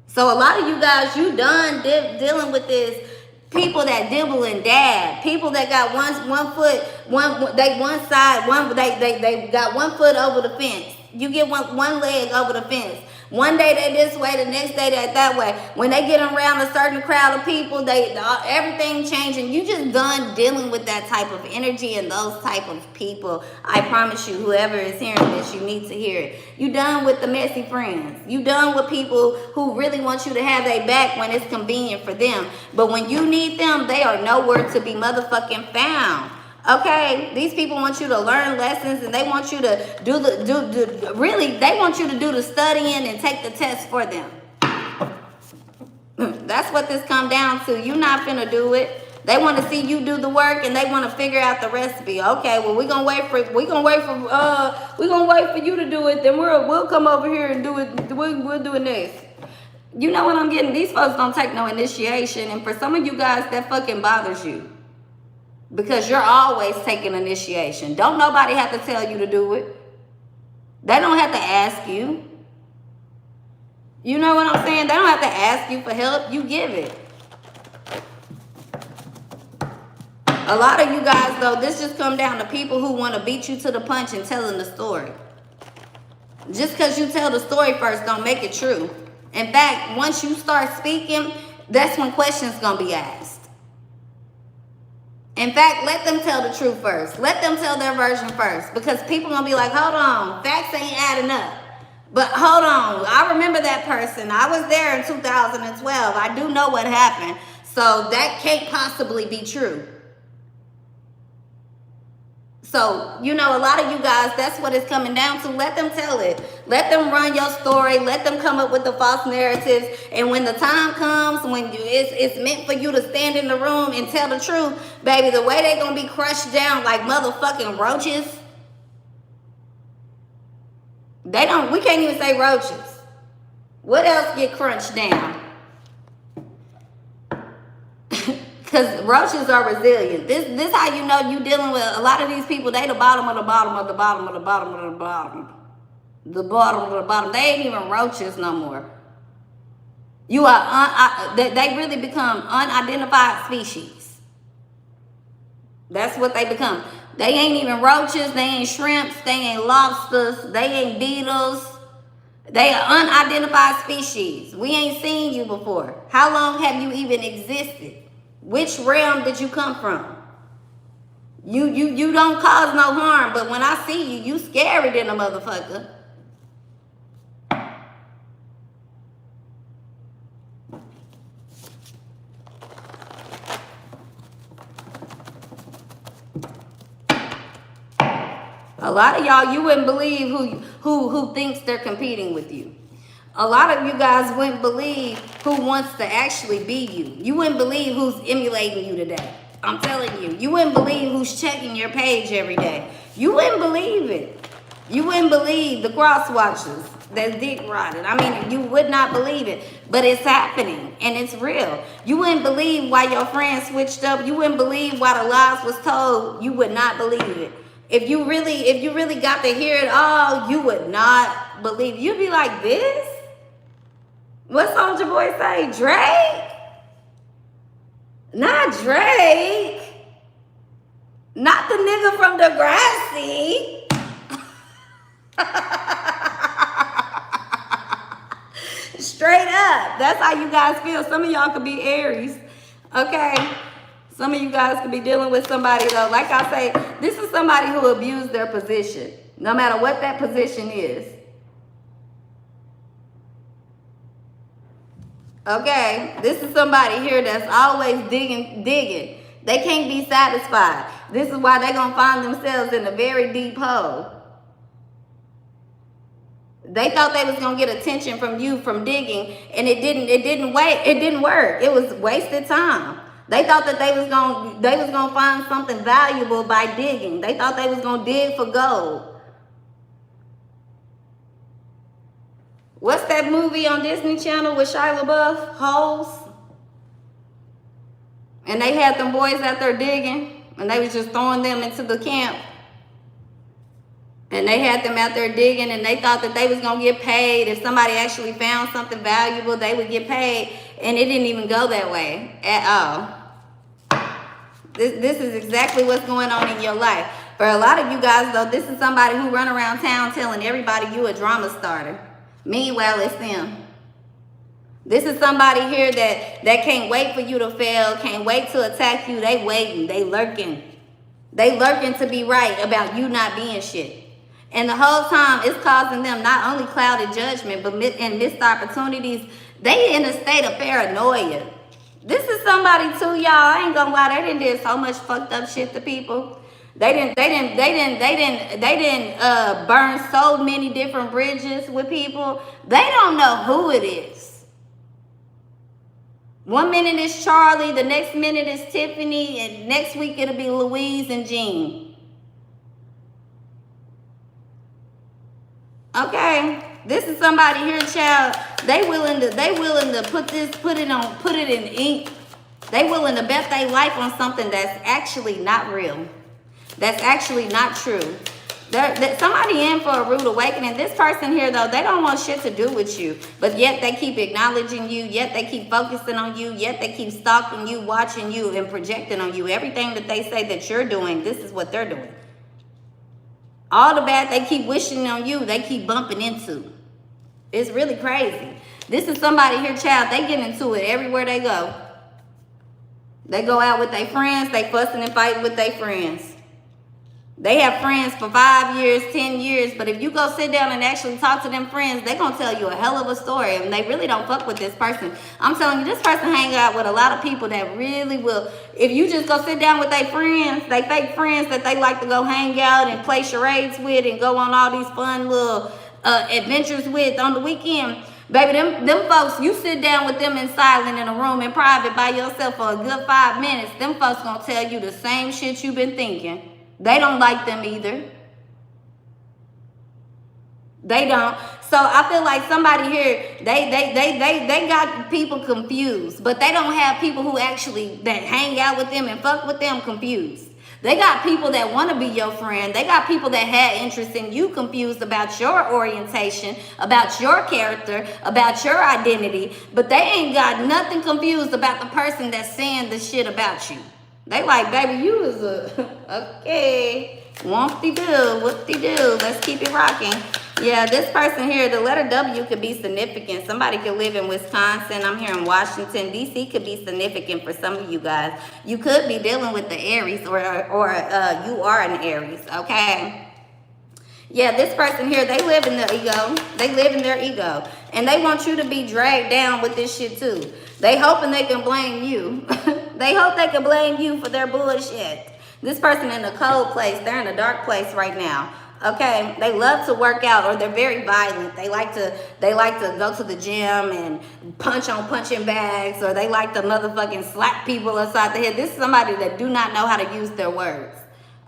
So a lot of you guys, you done dealing with this People that dibble and dab, people that got one foot, one side, they got 1 foot over the fence. You get one leg over the fence. One day they this way, the next day they that way. When they get around a certain crowd of people, everything changing. You just done dealing with that type of energy and those type of people. I promise you, whoever is hearing this, you need to hear it. You done with the messy friends. You done with people who really want you to have their back when it's convenient for them. But when you need them, they are nowhere to be motherfucking found. Okay, these people want you to learn lessons, and they want you to they want you to do the studying and take the test for them. That's what this come down to. You not finna do it. They want to see you do the work, and they want to figure out the recipe. Okay, well we're gonna wait for you to do it. Then we'll come over here and do it. We'll do it next. You know what I'm getting? These folks don't take no initiation, and for some of you guys, that fucking bothers you. Because you're always taking initiation. Don't nobody have to tell you to do it. They don't have to ask you. You know what I'm saying? They don't have to ask you for help. You give it. A lot of you guys, though, this just come down to people who want to beat you to the punch and telling the story. Just because you tell the story first don't make it true. In fact, once you start speaking, that's when questions going to be asked. In fact, let them tell the truth first. Let them tell their version first. Because people going to be like, hold on, facts ain't adding up. But hold on, I remember that person. I was there in 2012. I do know what happened. So that can't possibly be true. So, you know, a lot of you guys, that's what it's coming down to. Let them tell it. Let them run your story. Let them come up with the false narratives. And when the time comes, when it's meant for you to stand in the room and tell the truth, baby, the way they're going to be crushed down like motherfucking roaches. We can't even say roaches. What else get crunched down? Because roaches are resilient. This how you know you dealing with a lot of these people. They the bottom of the bottom of the bottom of the bottom of the bottom. The bottom of the bottom. They ain't even roaches no more. You are, they really become unidentified species. That's what they become. They ain't even roaches. They ain't shrimps. They ain't lobsters. They ain't beetles. They are unidentified species. We ain't seen you before. How long have you even existed? Which realm did you come from? You don't cause no harm, but when I see you, you scary than a motherfucker. A lot of y'all, you wouldn't believe who thinks they're competing with you. A lot of you guys wouldn't believe who wants to actually be you. You wouldn't believe who's emulating you today. I'm telling you. You wouldn't believe who's checking your page every day. You wouldn't believe it. You wouldn't believe the cross watchers that's dick rotted. I mean, you would not believe it. But it's happening, and it's real. You wouldn't believe why your friends switched up. You wouldn't believe why the lies was told. You would not believe it. If you really got to hear it all, you would not believe it. You'd be like, this? What Soulja Boy say? Drake? Not Drake. Not the nigga from Degrassi. Straight up. That's how you guys feel. Some of y'all could be Aries. Okay? Some of you guys could be dealing with somebody, though. Like I say, this is somebody who abused their position. No matter what that position is. Okay, this is somebody here that's always digging. They can't be satisfied. This is why they're gonna find themselves in a very deep hole. They thought they was gonna get attention from you from digging, and it didn't work. It was wasted time. They thought that they was gonna find something valuable by digging. They thought they was gonna dig for gold. What's that movie on Disney Channel with Shia LaBeouf? Holes? And they had them boys out there digging, and they was just throwing them into the camp. And they had them out there digging, and they thought that they was going to get paid. If somebody actually found something valuable, they would get paid. And it didn't even go that way at all. This is exactly what's going on in your life. For a lot of you guys, though, this is somebody who run around town telling everybody you a drama starter. Meanwhile, it's them. This is somebody here that can't wait for you to fail, can't wait to attack you. They waiting, they lurking. They lurking to be right about you not being shit. And the whole time it's causing them not only clouded judgment, but missed opportunities. They in a state of paranoia. This is somebody too, y'all. I ain't gonna lie, they done did so much fucked up shit to people. They didn't burn so many different bridges with people. They don't know who it is. One minute it's Charlie, the next minute it's Tiffany, and next week it'll be Louise and Jean. Okay, this is somebody here, child. They willing to put it in ink. They willing to bet their life on something that's actually not real. That's actually not true. Somebody in for a rude awakening. This person here, though, they don't want shit to do with you, but yet they keep acknowledging you, yet they keep focusing on you, yet they keep stalking you, watching you, and projecting on you. Everything that they say that you're doing, this is what they're doing. All the bad they keep wishing on you, they keep bumping into. It's really crazy. This is somebody here, child, they get into it everywhere they go. They go out with their friends, they fussing and fighting with their friends. They have friends for 5 years, 10 years, but if you go sit down and actually talk to them friends, they're going to tell you a hell of a story, and they really don't fuck with this person. I'm telling you, this person hang out with a lot of people that really will, if you just go sit down with their friends, they fake friends that they like to go hang out and play charades with and go on all these fun little adventures with on the weekend. Baby, them folks, you sit down with them in silence in a room in private by yourself for a good 5 minutes, them folks going to tell you the same shit you've been thinking. They don't like them either. They don't. So I feel like somebody here, they got people confused, but they don't have people who actually that hang out with them and fuck with them confused. They got people that want to be your friend. They got people that had interest in you confused about your orientation, about your character, about your identity, but they ain't got nothing confused about the person that's saying the shit about you. They like, baby, you is okay, whoop-de-doo, whoop-de-doo, let's keep it rocking. Yeah, this person here, the letter W could be significant. Somebody could live in Wisconsin. I'm here in Washington. D.C. could be significant for some of you guys. You could be dealing with the Aries or you are an Aries, okay? Yeah, this person here, they live in their ego. They live in their ego. And they want you to be dragged down with this shit too. They hoping they can blame you. They hope they can blame you for their bullshit. This person in a cold place, they're in a dark place right now. Okay, they love to work out, or they're very violent. They like to go to the gym and punch on punching bags, or they like to motherfucking slap people upside the head. This is somebody that do not know how to use their words.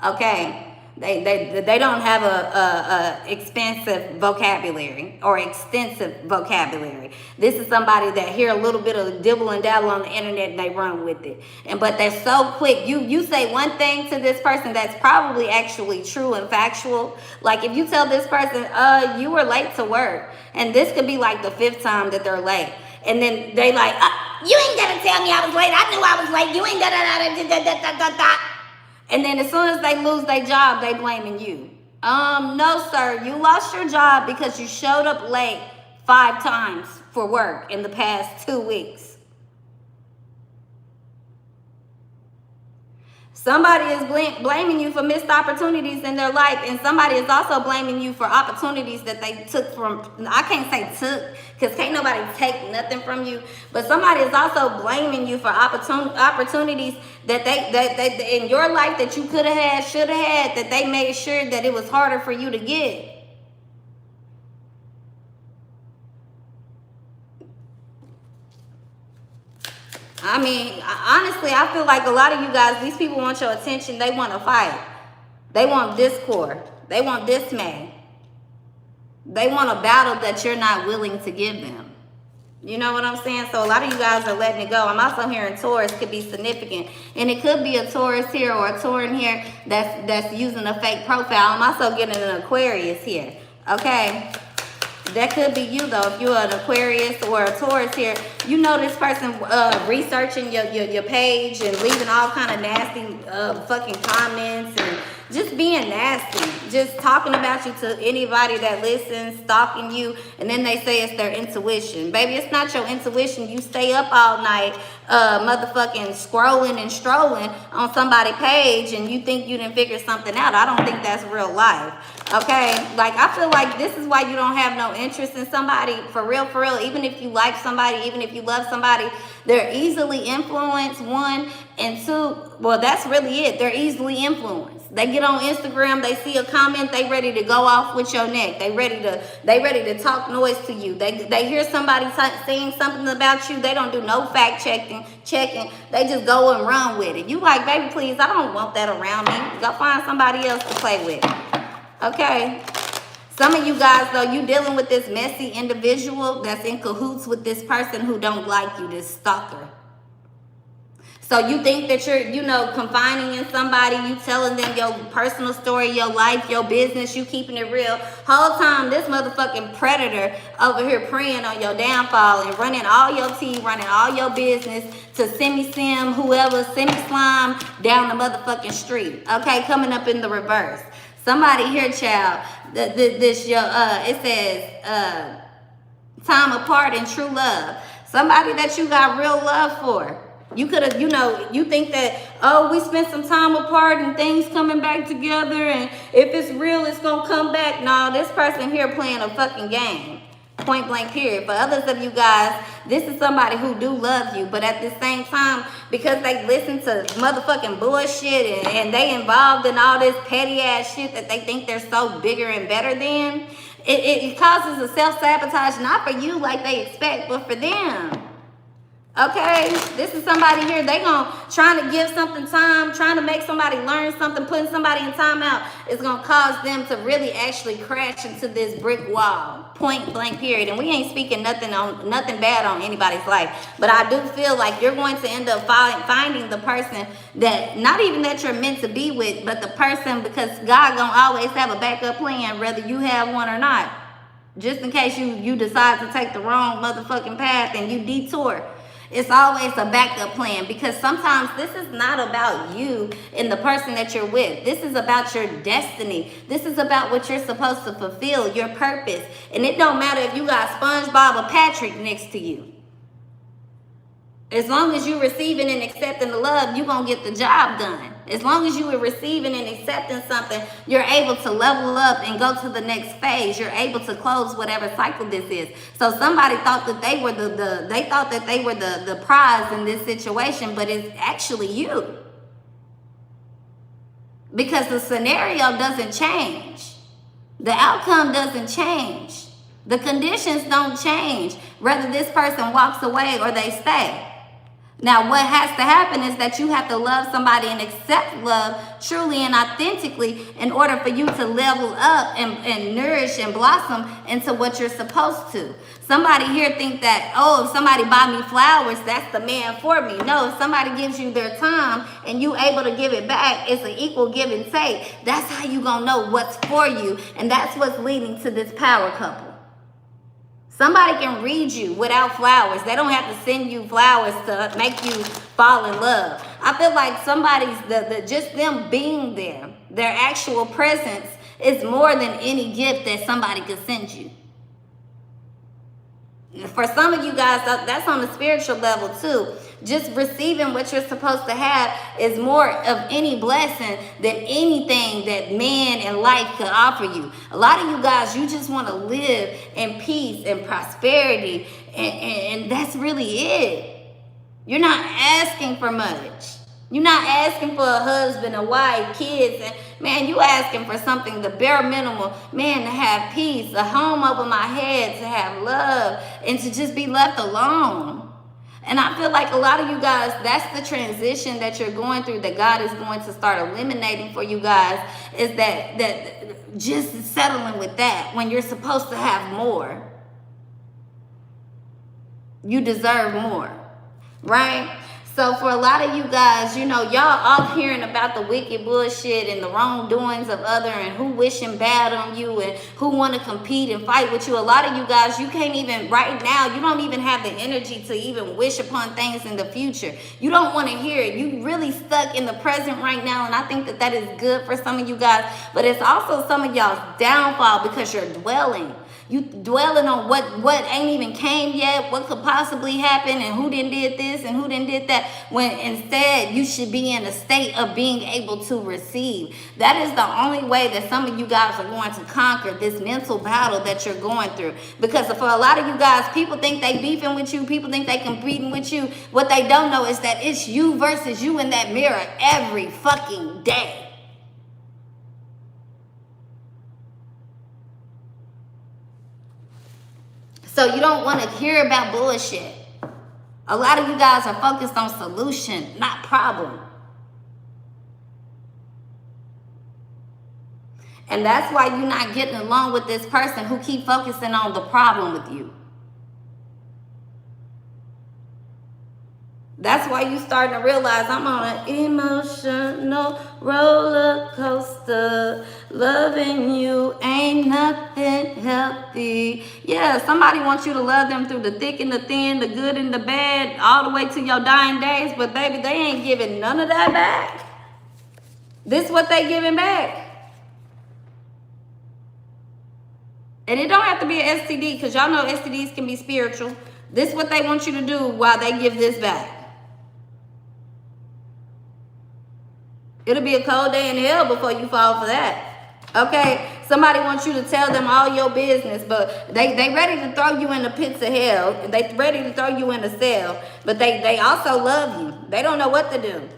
Okay. They don't have a expensive vocabulary or extensive vocabulary. This is somebody that hear a little bit of dibble and dabble on the internet and they run with it. But they're so quick. You say one thing to this person that's probably actually true and factual. Like if you tell this person, you were late to work, and this could be like the 5th time that they're late. And then they like, you ain't gonna tell me I was late. I knew I was late. You ain't da-da-da-da-da-da-da-da. And then as soon as they lose their job, they blaming you. No, sir, you lost your job because you showed up late 5 times for work in the past 2 weeks. Somebody is blaming you for missed opportunities in their life, and somebody is also blaming you for opportunities that they took from, I can't say took, because can't nobody take nothing from you, but somebody is also blaming you for opportunities that they in your life that you could have had, should have had, that they made sure that it was harder for you to get. I mean, honestly, I feel like a lot of you guys, these people want your attention. They want to fight. They want discord. They want dismay. They want a battle that you're not willing to give them. You know what I'm saying? So a lot of you guys are letting it go. I'm also hearing Taurus could be significant. And it could be a Taurus here or a Tauran here that's using a fake profile. I'm also getting an Aquarius here. Okay? That could be you though. If you're an Aquarius or a Taurus here, you know this person researching your page and leaving all kind of nasty fucking comments and just being nasty, just talking about you to anybody that listens, stalking you, and then they say it's their intuition. Baby, it's not your intuition. You stay up all night motherfucking scrolling and strolling on somebody's page and you think you didn't figure something out. I don't think that's real life. Okay, like I feel like this is why you don't have no interest in somebody for real, even if you like somebody, even if you love somebody, they're easily influenced, one, and two, well, that's really it. They're easily influenced. They get on Instagram, they see a comment, they ready to go off with your neck. They ready to talk noise to you. They hear somebody saying something about you. They don't do no fact checking. They just go and run with it. You like, baby, please, I don't want that around me. Go find somebody else to play with. Okay, some of you guys though, you dealing with this messy individual that's in cahoots with this person who don't like you, this stalker. So you think that you're, you know, confining in somebody, you telling them your personal story, your life, your business, you keeping it real. Whole time this motherfucking predator over here preying on your downfall and running all your tea, running all your business to semi-sim, whoever, semi-slime down the motherfucking street. Okay, coming up in the reverse. Somebody here, child, it says, time apart and true love. Somebody that you got real love for. You could have, you know, you think that, oh, we spent some time apart and things coming back together and if it's real, it's going to come back. No, this person here playing a fucking game. Point blank period. For others of you guys, this is somebody who do love you, but at the same time, because they listen to motherfucking bullshit and they involved in all this petty ass shit that they think they're so bigger and better than, it causes a self-sabotage, not for you like they expect, but for them. Okay, this is somebody here, they trying to give something time, trying to make somebody learn something, putting somebody in timeout is gonna cause them to really actually crash into this brick wall. Point blank period. And we ain't speaking nothing bad on anybody's life, but I do feel like you're going to end up finding the person that, not even that you're meant to be with, but the person, because God gonna always have a backup plan, whether you have one or not. Just in case you decide to take the wrong motherfucking path and you detour. It's always a backup plan, because sometimes this is not about you and the person that you're with. This is about your destiny. This is about what you're supposed to fulfill, your purpose. And it don't matter if you got SpongeBob or Patrick next to you. As long as you're receiving and accepting the love, you're going to get the job done. As long as you are receiving and accepting something, you're able to level up and go to the next phase. You're able to close whatever cycle this is. So somebody thought that they were the prize in this situation, but it's actually you. Because the scenario doesn't change. The outcome doesn't change. The conditions don't change, whether this person walks away or they stay. Now, what has to happen is that you have to love somebody and accept love truly and authentically in order for you to level up and nourish and blossom into what you're supposed to. Somebody here think that, oh, if somebody buy me flowers, that's the man for me. No, if somebody gives you their time and you able to give it back, it's an equal give and take. That's how you gonna know what's for you. And that's what's leading to this power couple. Somebody can read you without flowers. They don't have to send you flowers to make you fall in love. I feel like somebody's, just them being there, their actual presence is more than any gift that somebody could send you. For some of you guys, that's on the spiritual level too. Just receiving what you're supposed to have is more of any blessing than anything that man and life could offer you. A lot of you guys, you just want to live in peace and prosperity, and that's really it. You're not asking for much. You're not asking for a husband, a wife, kids, and man, you asking for something, the bare minimum, man, to have peace, a home over my head, to have love, and to just be left alone. And I feel like a lot of you guys, that's the transition that you're going through, that God is going to start eliminating for you guys, is that just settling with that when you're supposed to have more. You deserve more, right? So for a lot of you guys, you know, y'all off hearing about the wicked bullshit and the wrongdoings of other and who wishing bad on you and who want to compete and fight with you. A lot of you guys, you can't even, right now, you don't even have the energy to even wish upon things in the future. You don't want to hear it. You really stuck in the present right now, and I think that that is good for some of you guys, but it's also some of y'all's downfall because you're dwelling. You dwelling on what ain't even came yet, what could possibly happen, and who done did this and who done did that, when instead you should be in a state of being able to receive. That is the only way that some of you guys are going to conquer this mental battle that you're going through. Because for a lot of you guys, people think they beefing with you, people think they competing with you. What they don't know is that it's you versus you in that mirror every fucking day. So you don't want to hear about bullshit. A lot of you guys are focused on solution, not problem. And that's why you're not getting along with this person who keep focusing on the problem with you. That's why you starting to realize I'm on an emotional roller coaster. Loving you ain't nothing healthy. Yeah, somebody wants you to love them through the thick and the thin, the good and the bad, all the way to your dying days. But baby, they ain't giving none of that back. This is what they giving back. And it don't have to be an STD, because y'all know STDs can be spiritual. This is what they want you to do while they give this back. It'll be a cold day in hell before you fall for that. Okay? Somebody wants you to tell them all your business, but they ready to throw you in the pits of hell. They ready to throw you in a cell, but they also love you. They don't know what to do.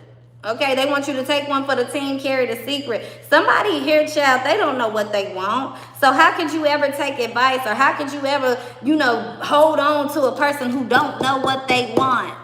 Okay? They want you to take one for the team, carry the secret. Somebody here, child, they don't know what they want. So how could you ever take advice, or how could you ever, you know, hold on to a person who don't know what they want?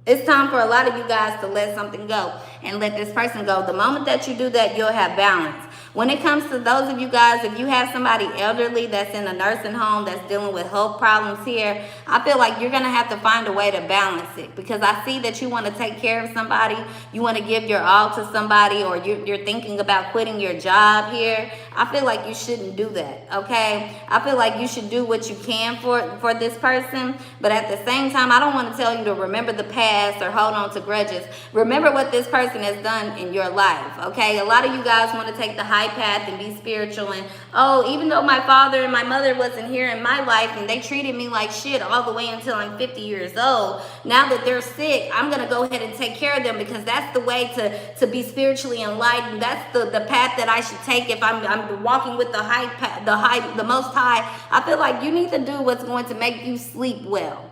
It's time for a lot of you guys to let something go and let this person go. The moment that you do that, you'll have balance. When it comes to those of you guys, if you have somebody elderly that's in a nursing home that's dealing with health problems here, I feel like you're going to have to find a way to balance it, because I see that you want to take care of somebody. You want to give your all to somebody, or you're thinking about quitting your job here. I feel like you shouldn't do that, okay? I feel like you should do what you can for this person, but at the same time, I don't want to tell you to remember the past or hold on to grudges. Remember what this person has done in your life, okay? A lot of you guys want to take the high path and be spiritual, and oh, even though my father and my mother wasn't here in my life and they treated me like shit all the way until I'm 50 years old, now that they're sick, I'm going to go ahead and take care of them, because that's the way to be spiritually enlightened. That's the path that I should take if I'm walking with the most high. I feel like you need to do what's going to make you sleep well.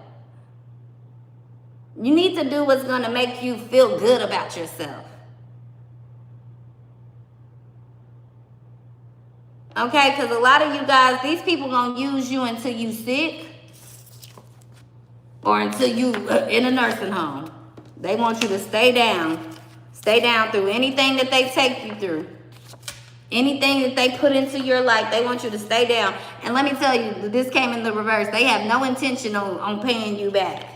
You need to do what's going to make you feel good about yourself. Okay, because a lot of you guys, these people going to use you until you sick, or until you in a nursing home. They want you to stay down through anything that they take you through. Anything that they put into your life, they want you to stay down. And let me tell you, this came in the reverse. They have no intention on paying you back.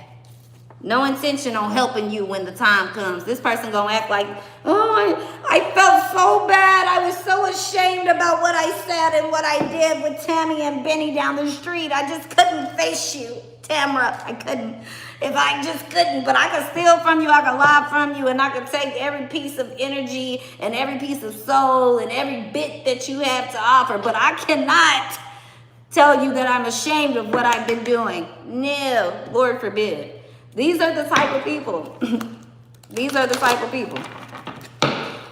No intention on helping you when the time comes. This person gonna act like, oh, I felt so bad. I was so ashamed about what I said and what I did with Tammy and Benny down the street. I just couldn't face you, Tamara. I couldn't. If I just couldn't, but I could steal from you, I could lie from you, and I could take every piece of energy and every piece of soul and every bit that you have to offer. But I cannot tell you that I'm ashamed of what I've been doing. No, Lord forbid. These are the type of people. These are the type of people.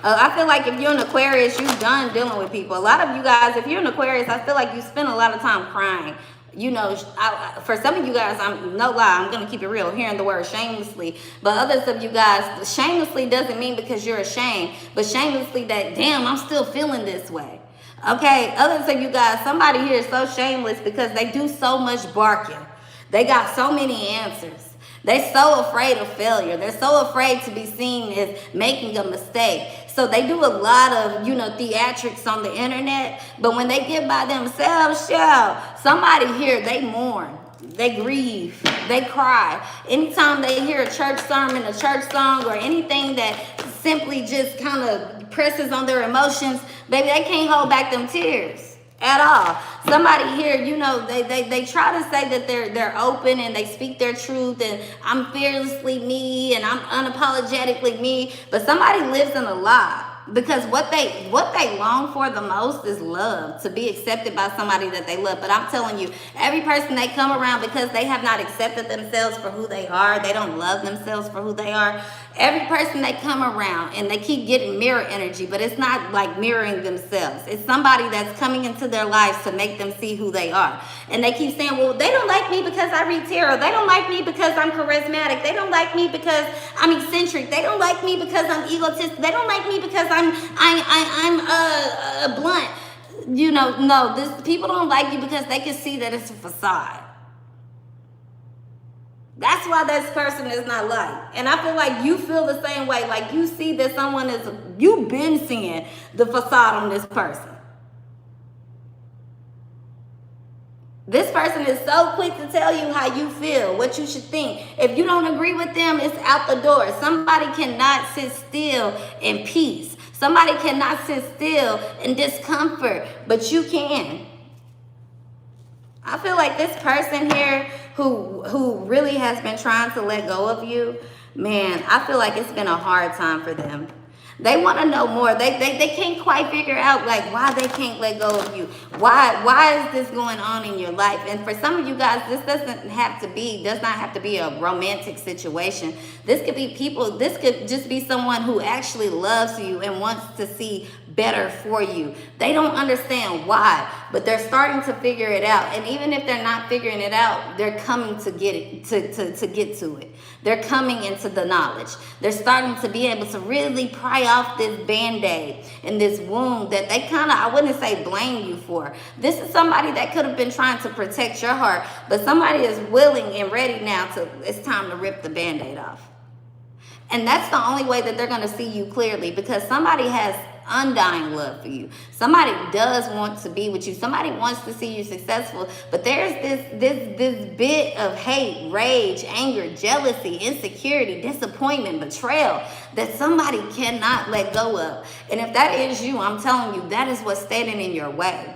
I feel like if you're an Aquarius, you're done dealing with people. A lot of you guys, if you're an Aquarius, I feel like you spend a lot of time crying. You know, for some of you guys, I'm no lie, I'm going to keep it real, hearing the word shamelessly. But others of you guys, shamelessly doesn't mean because you're ashamed, but shamelessly that, damn, I'm still feeling this way. Okay, others of you guys, somebody here is so shameless because they do so much barking. They got so many answers. They're so afraid of failure. They're so afraid to be seen as making a mistake. So they do a lot of, you know, theatrics on the internet. But when they get by themselves, Somebody here, they mourn. They grieve, they cry. Anytime they hear a church sermon, a church song, or anything that simply just kind of presses on their emotions, baby, they can't hold back them tears at all. Somebody here, you know, they try to say that they're open and they speak their truth and I'm fearlessly me and I'm unapologetically me, but somebody lives in a lie. Because what they long for the most is love, to be accepted by somebody that they love. But I'm telling you, every person they come around, because they have not accepted themselves for who they are, they don't love themselves for who they are. Every person they come around, and they keep getting mirror energy, but it's not like mirroring themselves. It's somebody that's coming into their lives to make them see who they are. And they keep saying, well, they don't like me because I read tarot. They don't like me because I'm charismatic. They don't like me because I'm eccentric. They don't like me because I'm egotistic. They don't like me because I'm blunt. You know, no, people don't like you because they can see that it's a facade. That's why this person is not liked. And I feel like you feel the same way. Like you see that someone is, you've been seeing the facade on this person. This person is so quick to tell you how you feel, what you should think. If you don't agree with them, it's out the door. Somebody cannot sit still in peace. Somebody cannot sit still in discomfort, but you can. I feel like this person here who really has been trying to let go of you, man, I feel like it's been a hard time for them. They want to know more. They can't quite figure out like why they can't let go of you. Why is this going on in your life? And for some of you guys, this does not have to be a romantic situation. This could be people, this could just be someone who actually loves you and wants to see better for you. They don't understand why, but they're starting to figure it out. And even if they're not figuring it out, they're coming to get it, to get to it. They're coming into the knowledge. They're starting to be able to really pry off this band-aid and this wound that they kind of, I wouldn't say blame you for. This is somebody that could have been trying to protect your heart, but somebody is willing and ready now it's time to rip the band-aid off. And that's the only way that they're going to see you clearly, because somebody has undying love for you. Somebody does want to be with you. Somebody wants to see you successful, but there's this bit of hate, rage, anger, jealousy, insecurity, disappointment, betrayal that somebody cannot let go of. And if that is you, I'm telling you, that is what's standing in your way.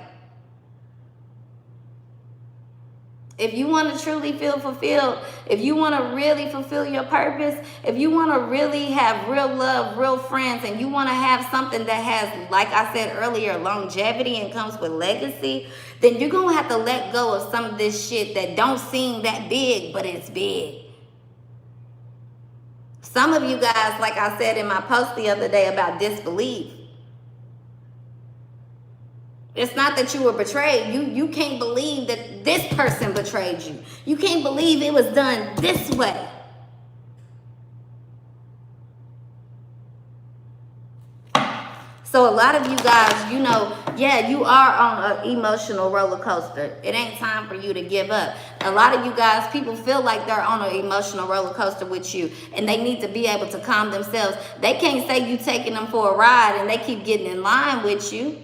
If you want to truly feel fulfilled, if you want to really fulfill your purpose, if you want to really have real love, real friends, and you want to have something that has, like I said earlier, longevity and comes with legacy, then you're going to have to let go of some of this shit that don't seem that big, but it's big. Some of you guys, like I said in my post the other day about disbelief, it's not that you were betrayed. You can't believe that this person betrayed you. You can't believe it was done this way. So a lot of you guys, you know, yeah, you are on an emotional roller coaster. It ain't time for you to give up. A lot of you guys, people feel like they're on an emotional roller coaster with you, and they need to be able to calm themselves. They can't say you taking them for a ride and they keep getting in line with you.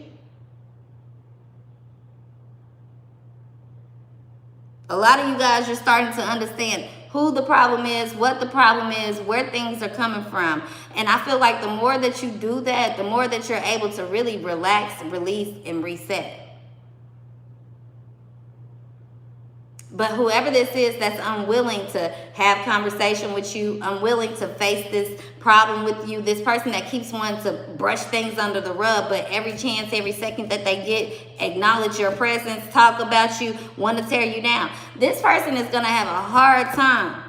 A lot of you guys are starting to understand who the problem is, what the problem is, where things are coming from. And I feel like the more that you do that, the more that you're able to really relax, release, and reset. But whoever this is that's unwilling to have conversation with you, unwilling to face this problem with you, this person that keeps wanting to brush things under the rug, but every chance, every second that they get, acknowledge your presence, talk about you, want to tear you down. This person is going to have a hard time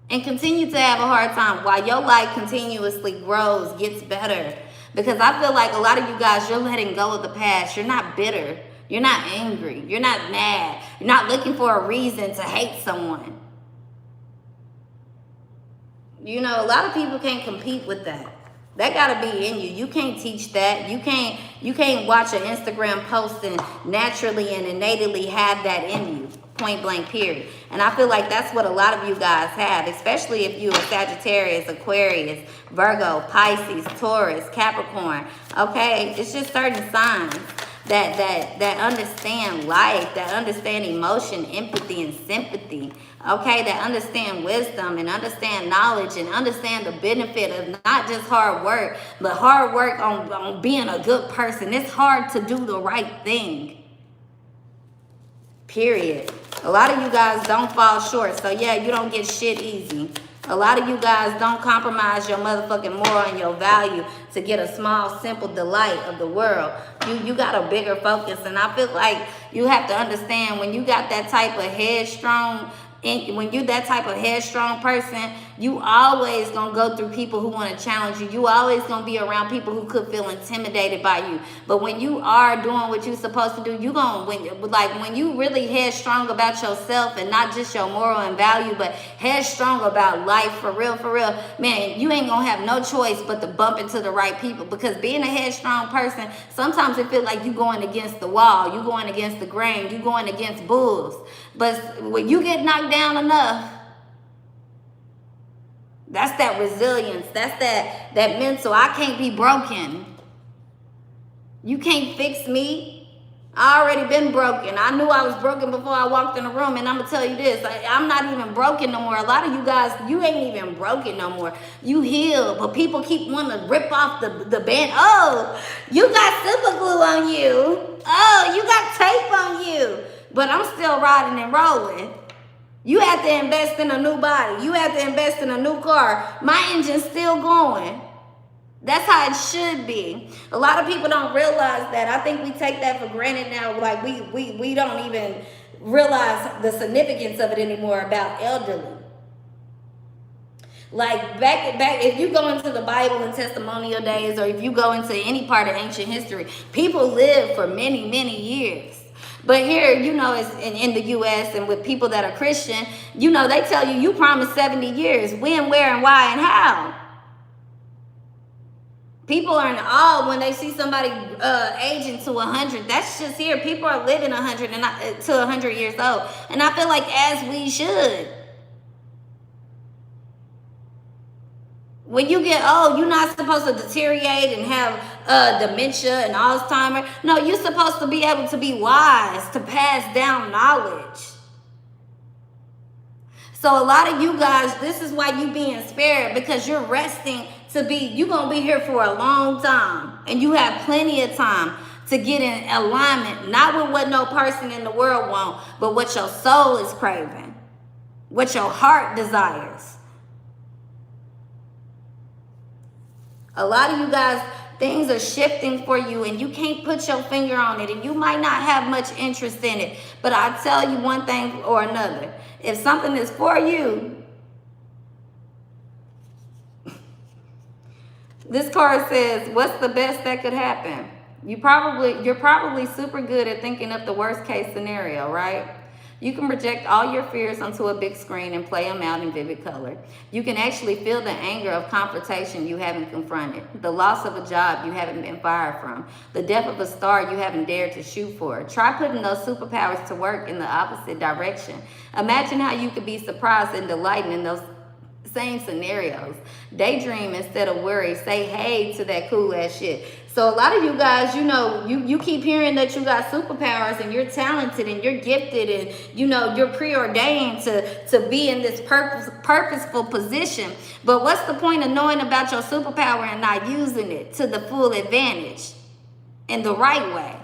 and continue to have a hard time while your life continuously grows, gets better. Because I feel like a lot of you guys, you're letting go of the past. You're not bitter. You're not angry. You're not mad. You're not looking for a reason to hate someone. You know, a lot of people can't compete with that. That got to be in you. You can't teach that. You can't watch an Instagram post and naturally and innately have that in you. Point blank, period. And I feel like that's what a lot of you guys have, especially if you're a Sagittarius, Aquarius, Virgo, Pisces, Taurus, Capricorn. Okay, it's just certain signs. that understand life, that understand emotion, empathy, and sympathy. Okay, that understand wisdom and understand knowledge and understand the benefit of not just hard work, but hard work on being a good person. It's hard to do the right thing. Period. A lot of you guys don't fall short. So yeah, you don't get shit easy. A lot of you guys don't compromise your motherfucking moral and your value to get a small, simple delight of the world. You got a bigger focus. And I feel like you have to understand when you got that type of headstrong, when you that type of headstrong person, you always gonna go through people who want to challenge you. You always gonna be around people who could feel intimidated by you. But when you are doing what you're supposed to do, you gonna when you really headstrong about yourself and not just your moral and value, but headstrong about life for real, man, you ain't gonna have no choice but to bump into the right people. Because being a headstrong person, sometimes it feels like you going against the wall, you going against the grain, you going against bulls. But when you get knocked down enough, that's that resilience. That's that mental. I can't be broken. You can't fix me. I already been broken. I knew I was broken before I walked in the room. And I'm going to tell you this. I'm not even broken no more. A lot of you guys, you ain't even broken no more. You healed. But people keep wanting to rip off the band. Oh, you got super glue on you. Oh, you got tape on you. But I'm still riding and rolling. You have to invest in a new body. You have to invest in a new car. My engine's still going. That's how it should be. A lot of people don't realize that. I think we take that for granted now. Like we don't even realize the significance of it anymore about elderly. Like back, if you go into the Bible and testimonial days, or if you go into any part of ancient history, people lived for many, many years. But here, you know, it's in the U.S. and with people that are Christian, you know, they tell you promised 70 years. When, where, and why, and how. People are in awe when they see somebody aging to 100. That's just here. People are living 100 and to 100 years old. And I feel like as we should. When you get old, you're not supposed to deteriorate and have dementia and Alzheimer's. No, you're supposed to be able to be wise, to pass down knowledge. So a lot of you guys, this is why you being spared, because you're resting you're going to be here for a long time. And you have plenty of time to get in alignment, not with what no person in the world wants, but what your soul is craving, what your heart desires. A lot of you guys, things are shifting for you and you can't put your finger on it, and you might not have much interest in it. But I tell you one thing or another. If something is for you, this card says, what's the best that could happen? You're probably super good at thinking of the worst case scenario, right? You can project all your fears onto a big screen and play them out in vivid color. You can actually feel the anger of confrontation you haven't confronted, the loss of a job you haven't been fired from, the death of a star you haven't dared to shoot for. Try putting those superpowers to work in the opposite direction. Imagine how you could be surprised and delighted in those same scenarios. Daydream instead of worry. Say hey to that cool ass shit. So a lot of you guys, you know, you keep hearing that you got superpowers and you're talented and you're gifted and, you know, you're preordained to be in this purposeful position. But what's the point of knowing about your superpower and not using it to the full advantage in the right way?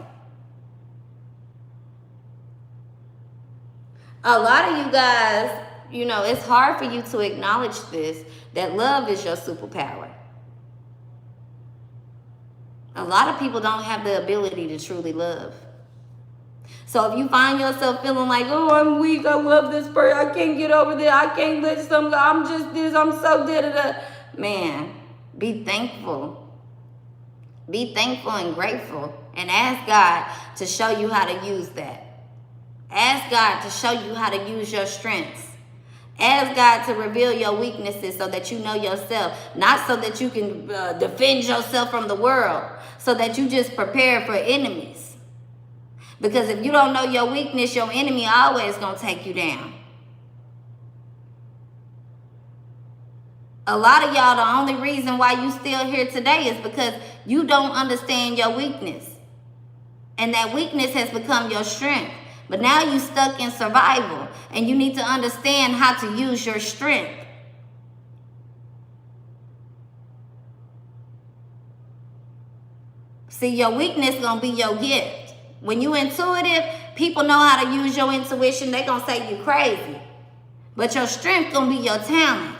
A lot of you guys, you know, it's hard for you to acknowledge this, that love is your superpower. A lot of people don't have the ability to truly love. So if you find yourself feeling like, oh, I'm weak, I love this person, I can't get over there, I can't let some go, I'm just this, I'm so da-da-da. Man, be thankful. Be thankful and grateful. And ask God to show you how to use that. Ask God to show you how to use your strengths. Ask God to reveal your weaknesses so that you know yourself. Not so that you can defend yourself from the world. So that you just prepare for enemies. Because if you don't know your weakness, your enemy always going to take you down. A lot of y'all, the only reason why you still here today is because you don't understand your weakness. And that weakness has become your strength. But now you're stuck in survival. And you need to understand how to use your strength. See, your weakness gonna be your gift. When you intuitive, people know how to use your intuition. They gonna say you crazy. But your strength gonna be your talent.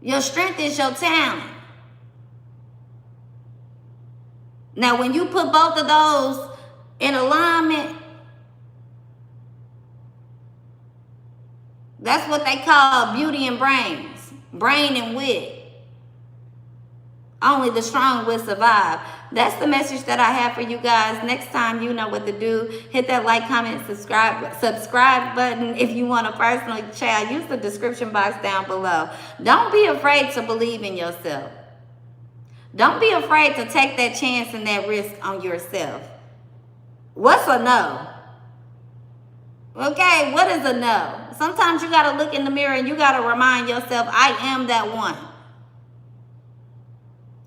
Your strength is your talent. Now, when you put both of those in alignment, that's what they call beauty and brains. Brain and wit. Only the strong will survive. That's the message that I have for you guys. Next time, you know what to do. Hit that like, comment, subscribe button if you want a personal chat. Use the description box down below. Don't be afraid to believe in yourself. Don't be afraid to take that chance and that risk on yourself. What's a no? Okay, what is a no? Sometimes you got to look in the mirror and you got to remind yourself, I am that one.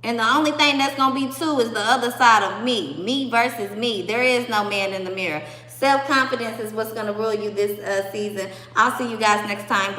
And the only thing that's going to be two is the other side of me. Me versus me. There is no man in the mirror. Self-confidence is what's going to rule you this season. I'll see you guys next time.